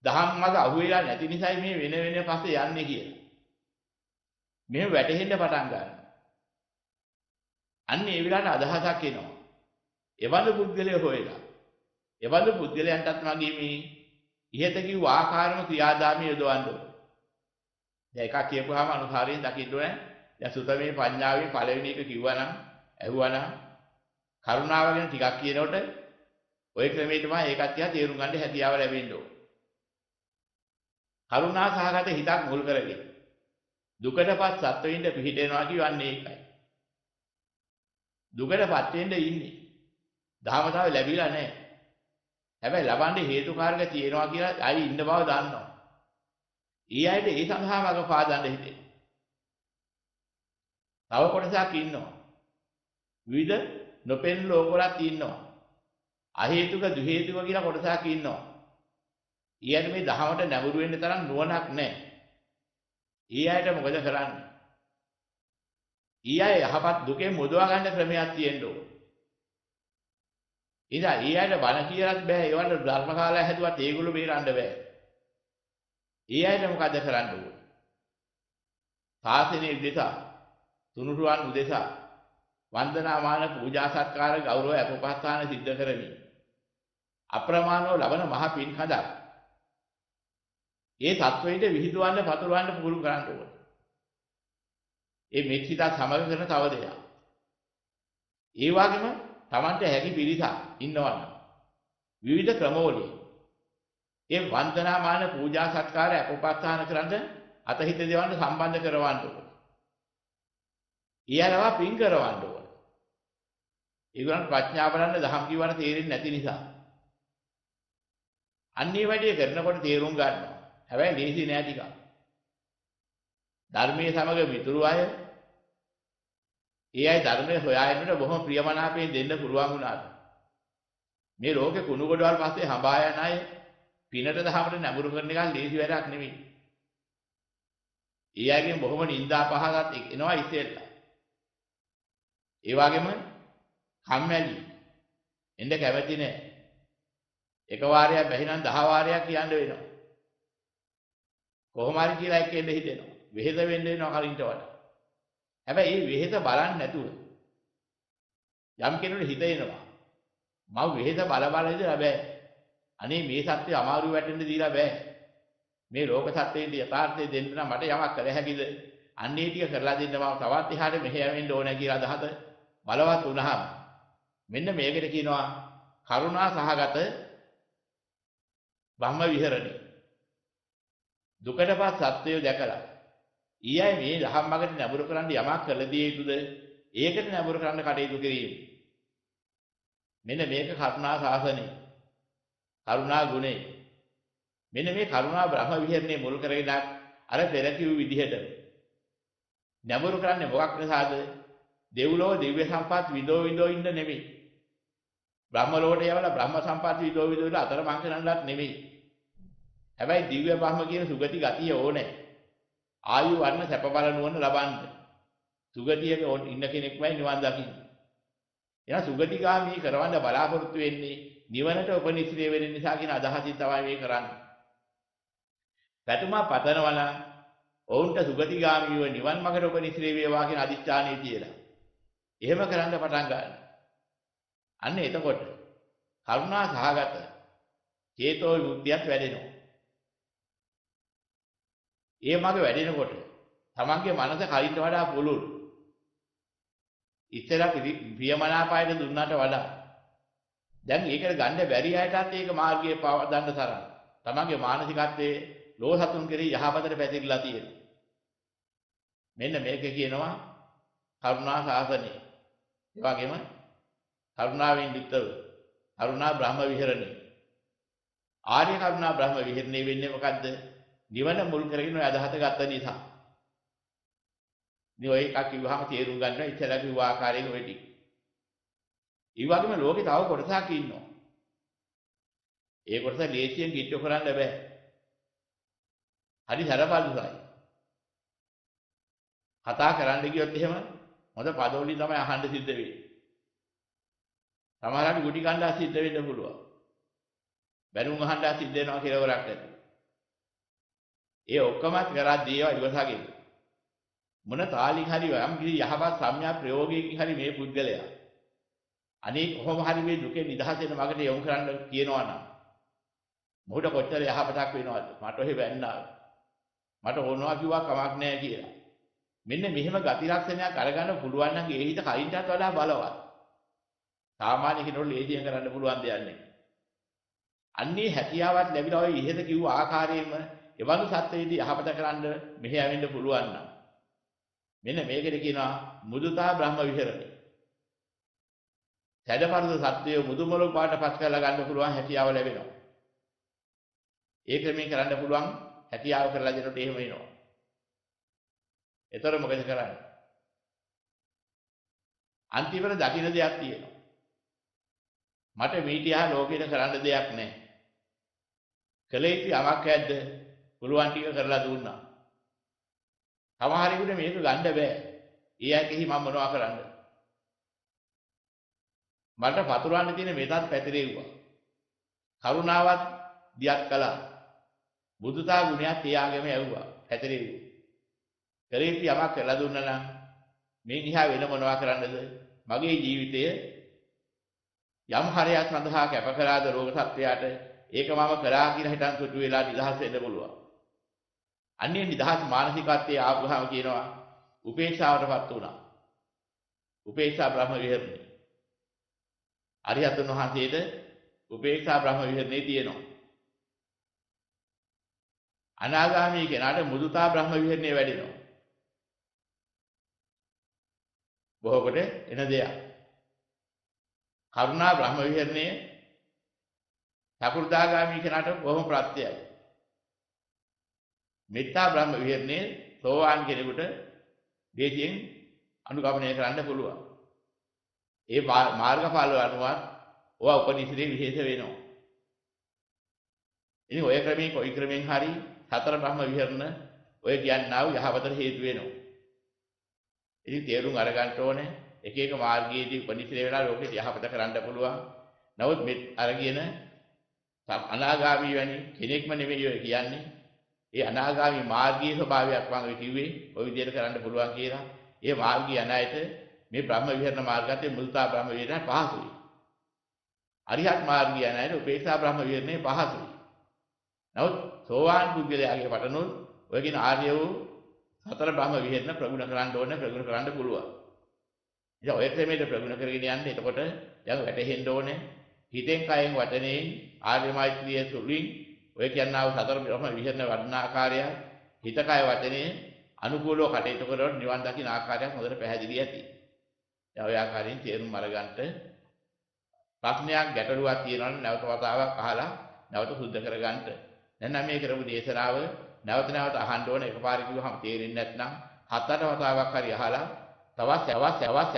දහම් මඟ අහුවෙලා නැති නිසායි මේ වෙන වෙන පස්සේ යන්නේ කියලා. මෙහෙම වැටහෙන්න පටන් ගන්නවා. අන්න ඒ විලාට අදහසක් එනවා. එවඳු පුද්ගලයෝ හොයලා. එවඳු පුද්ගලයන්ටත් මගේ මේ ඉහත කිව්ව ආකාරම ක්‍රියාදාමය යොදවන්න ඕනේ. දැන් එකක් කියපුවාම අනුසාරයෙන් දකින්න ඕනේ. දැන් සුතමේ පඤ්ඤාවේ පළවෙනි එක කිව්වනම් ඇහුවනම් කරුණාව ගැන ටිකක් කියනකොට ওই ක්‍රමයේ තමයි ඒකත් තියා තේරුම් ගන්න හැකියාව ලැබෙන්න ඕනේ. කරුණා සහගත හිතක් මුල් කරගෙන දුකටපත් සත්වෙින්ද පිහිටෙනවා කියන්නේ ඒකයි. දුකටපත් වෙන්න ඉන්නේ. දහමතාව ලැබිලා නැහැ. හැබැයි ලබන්නේ හේතුකාරක තියෙනවා කියලා අයි ඉන්න බව දන්නවා. ඊ අයට ඒ සඳහා මඟ පාදන්න හිතෙනවා. තව කොටසක් ඉන්නවා. විවිධ නොපෙනෙන ලෝකවලත් ඉන්නවා. අහේතුක දුහේතුක කියලා කොටසක් ඉන්නවා. ඊ අයට මේ දහමට නැඹුරු වෙන්න තරම් නුවණක් නැහැ. ඊ අයට මොකද කරන්නේ? ඊ අය යහපත් දුකෙන් මුදවා ගන්න ක්‍රමයක් තියෙන්න ඕන. ඉතින් ඊ අයට බණ කියලාත් බෑ. ඒවට ධර්ම කාලය හැදුවත් ඒගොල්ලෝ බේරන්න බෑ. ඊ අයට මොකද කරන්න ඕන? සාසනයේ උදෙසා, තුනුරුවන් උදෙසා වන්දනාමාන පූජා සත්කාර ගෞරව අපපස්ථාන සිද්ධ කරමින් අප්‍රමාණව ලබන මහ පින්කඳක් ඒ තත්වයට විහිදුවන්න පතුරවන්න පුහුණු කරන්න ඕන. ඒ මෙත්සිත සමග කරන තව දෙයක්. ඒ වගේම Tamante හැකි පිරිසක් ඉන්නවනම් විවිධ ක්‍රමවලින් ඒ වන්දනාමාන පූජා සත්කාර අපපස්ථාන කරන්න අතහිත දෙවන්න සම්බන්ධ කරවන්න ඕන. ඊයනවා පින් කරවන්න ඕන. ඒගොල්ලන් ප්‍රඥා බලන්න දහම් කිව්වට තේරෙන්නේ නැති නිසා. අන්නේ වැඩේ කරනකොට තේරුම් ගන්නවා. හැබැයි ලේසි නෑ ටිකක්. ධර්මයේ සමග මිතුරු අය ඒ අය ධර්මයේ හොයා යනකොට බොහොම ප්‍රියමනාපයෙන් දෙන්න පුළුවන් වුණාට මේ ලෝකේ කුණු ගොඩවල් පස්සේ හඹා යන අය පිනට දහමට නැඹුරු කරන එක ලේසි වැඩක් නෙමෙයි. ඒ අයගෙන් බොහොම නිന്ദා පහසත් එනවා ඉස්සෙල්ලා. ඒ වගේම කම්මැලි එන්න කැමති නෑ. එක වාරයක් බැහිනම් 10 වාරයක් කියන්න වෙනවා. කොහොම හරි කියලා එක්කෙන්න හිතෙනවා. වෙහෙස වෙන්න වෙනවා කලින්ට වඩා. හැබැයි මේ වෙහෙස බලන්නේ නැතුව යම් කෙනෙකුට හිත එනවා. මම වෙහෙස බල ඉඳලා බෑ. අනේ මේ සත්‍ය අමාරු වැටෙන්න දීලා බෑ. මේ ලෝක සත්‍යයේ යථාර්ථය දෙන්න නම් මට යමක් කළ හැකිද? අන්නේ ටික කරලා දෙන්න මම තවත් එහාට මෙහෙ යවෙන්න ඕනේ කියලා අදහස බලවත් වුණාම මෙන්න මේකට කියනවා කරුණා සහගත බ්‍රහ්ම විහරණය. දුකටපත් සත්‍යය දැකලා ඊයයි මේ දහම් මගට නැඹුරු කරන්න යමක් කළ දිය යුතුද? ඒකට නැඹුරු කරන්න කටයුතු කිරීම. මෙන්න මේක කරුණා ශාසනය. කරුණා ගුණය. මෙන්න මේ කරුණා බ්‍රහ්ම විහරණය මුල් කරගෙන අර පෙර කිව් විදිහට නැඹුරු කරන්නේ මොකක් නිසාද? දෙව්ලොව දිව්‍ය සම්පත් විදෝ ඉන්න නෙමෙයි. බ්‍රහ්ම ලෝකයට යවලා බ්‍රහ්ම සම්පත් විදෝ ඉන්න අතරමං කරන්නවත් නෙමෙයි. හැබැයි දිව්‍ය බ්‍රහ්ම කියන සුගති ගතිය ඕනේ. ආයු වර්ණ සැප බල නුවණ ලබන්න. සුගතියක ඉන්න කෙනෙක්මයි නිවන් දකින්නේ. එහෙනම් සුගතිගාමී කරවන්න බලාපොරොත්තු වෙන්නේ නිවනට උපනිශ්‍රේ වෙන නිසා කියන අදහසින් තමයි මේ කරන්නේ. පැතුමක් පතනවා නම් ඔවුන්ට සුගතිගාමීව නිවන් මාර්ගට උපනිශ්‍රේ වේවා කියන අදිෂ්ඨානය තියලා. එහෙම කරන්න පටන් ගන්න. අන්න එතකොට කරුණා සහගත චේතෝ විමුක්තියත් වැඩෙනවා. ඒ මග වැඩෙනකොට තමන්ගේ මනස කලින්ට වඩා පුළුල්. ඉස්සෙල්ලා ප්‍රියමනාපයට දුන්නාට වඩා දැන් ඒකට ගන්න බැරි අයටත් ඒක මාර්ගයේ පවදන්න තරම් තමන්ගේ මානසිකත්වයේ ලෝසතුන් කෙරෙහි යහපතට පැතිරලා තියෙනවා. මෙන්න මේක කියනවා කරුණා ශාසනය. ඒ වගේම කරුණාවෙන් යුක්තව කරුණා බ්‍රහ්ම විහරණය. ආර්ය කරුණා බ්‍රහ්ම විහරණය වෙන්නේ මොකද්ද? නිවන මුල් කරගෙන ඔය අදහස ගත්ත නිසා. ඉතින් ඔය එකක් කිව්වහම තේරුම් ගන්න ඉස්සෙල්ලා කිව්ව ආකාරයෙන් ඔය ටික. ඒ වගේම ලෝකේ තව කොටසක් ඉන්නවා. ඒ කොටස ලේසියෙන් කිට්ටු කරන්න බෑ. හරි සරපල්ලුසයි. කතා කරන්න ගියොත් එහෙම හොඳ පදවලින් තමයි අහන්න සිද්ධ වෙන්නේ. සමහරවිට ගුටි කණ්ඩා සිද්ධ වෙන්න පුළුවන්. බැනුම් අහන්න සිද්ධ වෙනවා කියලා වරක් නැති. ඒ ඔක්කොම කරද්දී ඒවා ඉවසගෙන මොන තාලින් හරි යම් කිසි යහපත් සම්‍යක් ප්‍රයෝගයකින් හරි මේ පුද්ගලයා අනේ කොහොම හරි මේ දුකේ නිදහස් වෙන මගට යොමු කරන්න කියනවා නම් මොහොත කොච්චර යහපතක් වෙනවද? මට ඔහෙ වැන්නා. මට ඕනවා කිව්වා කමක් නැහැ කියලා. මෙන්න මෙහෙම ගති ලක්ෂණයක් අරගන්න පුළුවන් නම් ඒ හිත කලින්ටත් වඩා බලවත්. සාමාන්‍ය කෙනෙකුට ලේසියෙන් කරන්න පුළුවන් දෙයක් නෙවෙයි. අන්නේ හැකියාවක් ලැබිලා ඔය ඉහෙත කිව්ව ආකාරයෙන්ම එවන්ු සත්‍යයේදී යහපත කරන්න මෙහෙ ඇවෙන්න පුළුවන් නම් මෙන්න මේකට කියනවා මුදුතා බ්‍රහ්ම විහරණය. සැඩපරද සත්‍යය මුදුමලක් පාටපත් කරලා ගන්න පුළුවන් හැකියාව ලැබෙනවා. ඒ ක්‍රමයෙන් කරන්න පුළුවන් හැකියාව කරලා දෙනකොට එහෙම වෙනවා. ඒතර මොකද කරන්නේ? අන්තිමට දකින්න දෙයක් තියෙනවා. මට මීටියා ලෝකෙට කරන්න දෙයක් නැහැ. කලේ යමක් ඇද්ද? පුළුවන් ටික කරලා දුන්නා. සමහරෙකුට මේක ගන්න බෑ. ඒ ඇකෙහි මම මොනවා කරන්නද? මට පතුරවන්න තියෙන මෙතත් පැතිරෙව්වා. කරුණාවත් දියත් කළා. බුදුතා ගුණයක් තියාගෙන යවුවා. පැතිරෙව්වා. කලේ යමක් කරලා දුන්නා නම් මේ දිහා වෙන මොනවා කරන්නද? මගේ ජීවිතය යම් හරයක් සඳහා කැප කළාද රෝග සත්‍යයට ඒක මම කළා කියලා හිතන් සුටු වෙලා නිදහස් වෙන්න පුළුවන්. අන්නේ නිදහස් මානසිකත්වයේ ආවම කියනවා උපේක්ෂාවටපත් වුණා. උපේක්ෂා බ්‍රහ්ම විහරණය. අරිහතුන් වහන්සේට උපේක්ෂා බ්‍රහ්ම විහරණේ තියෙනවා. අනාගාමී කෙනාට මුදුතා බ්‍රහ්ම විහරණේ වැඩෙනවා. බොහෝ කොට එන දෙයක්. කරුණා බ්‍රහ්ම විහරණය සකෘදාගාමී කෙනාට බොහොම ප්‍රත්‍යයයි. මෙත්තා බ්‍රහ්ම විහරණය සෝවාන් කෙනෙකුට දේශයෙන් අනුගමනය කරන්න පුළුවන්. ඒ මාර්ගඵල අනුවත් ඔය උපනිශ්‍රේ විශේෂ වෙනවා. ඉතින් ඔය ක්‍රමයෙන් කොයි ක්‍රමෙන් හරි සතර බ්‍රහ්ම විහරණ ඔය කියන්නා වූ යහපතට හේතු වෙනවා. ඉතින් තේරුම් අරගන්න ඕනේ එක එක මාර්ගයේදී උපනිශ්‍රේ වෙලා ලෝකෙට යහපත කරන්න පුළුවන්. නමුත් මේ අරගෙන අනාගාමී වැනි කෙනෙක්ම නෙමෙයි ඔය කියන්නේ. ඒ අනාගාමී මාර්ගයේ ස්වභාවයක් මම කිව්වේ ওই විදිහට කරන්න පුළුවන් කියලා. ඒ මාර්ගය යන අයට මේ බ්‍රහ්ම විහරණ මාර්ගයේ මුල්තා බ්‍රහ්ම විහරණ පහසුයි. අරිහත් මාර්ගය යන අයට උපේක්ෂා බ්‍රහ්ම විහරණේ පහසුයි. නමුත් සෝවාන් පුද්ගලයාගේ පටනුත් ඔය කියන ආර්ය වූ සතර බ්‍රහ්ම විහරණ ප්‍රගුණ කරන්න ඕනේ ප්‍රගුණ කරන්න පුළුවන්. ඉතින් ඔය ක්‍රමයට ප්‍රගුණ කරගෙන යන්න එතකොට දැන් වැටහෙන්න ඕනේ හිතෙන් කයෙන් වචනයෙන් ආර්ය මෛත්‍රිය තුලින් ඔය කියනවා සතර බ්‍රහ්ම විහරණ වඩන ආකාරය හිත කය වචනේ අනුකූලව කටයුතු කරනකොට නිවන් දකින්න ආකාරයක් හොඳට පැහැදිලි ඇති. දැන් ඔය ආකාරයෙන් තේරුම් අරගන්න ප්‍රශ්නයක් ගැටලුවක් තියෙනවා නම් නැවත වතාවක් අහලා නැවත සුද්ධ කරගන්න. දැන් නම් මේ කරපු දේශනාව නැවත නැවත අහන්න ඕනේ. එකපාරට කිව්වහම තේරෙන්නේ නැත්නම් 7-8 වතාවක් හරි අහලා තවත්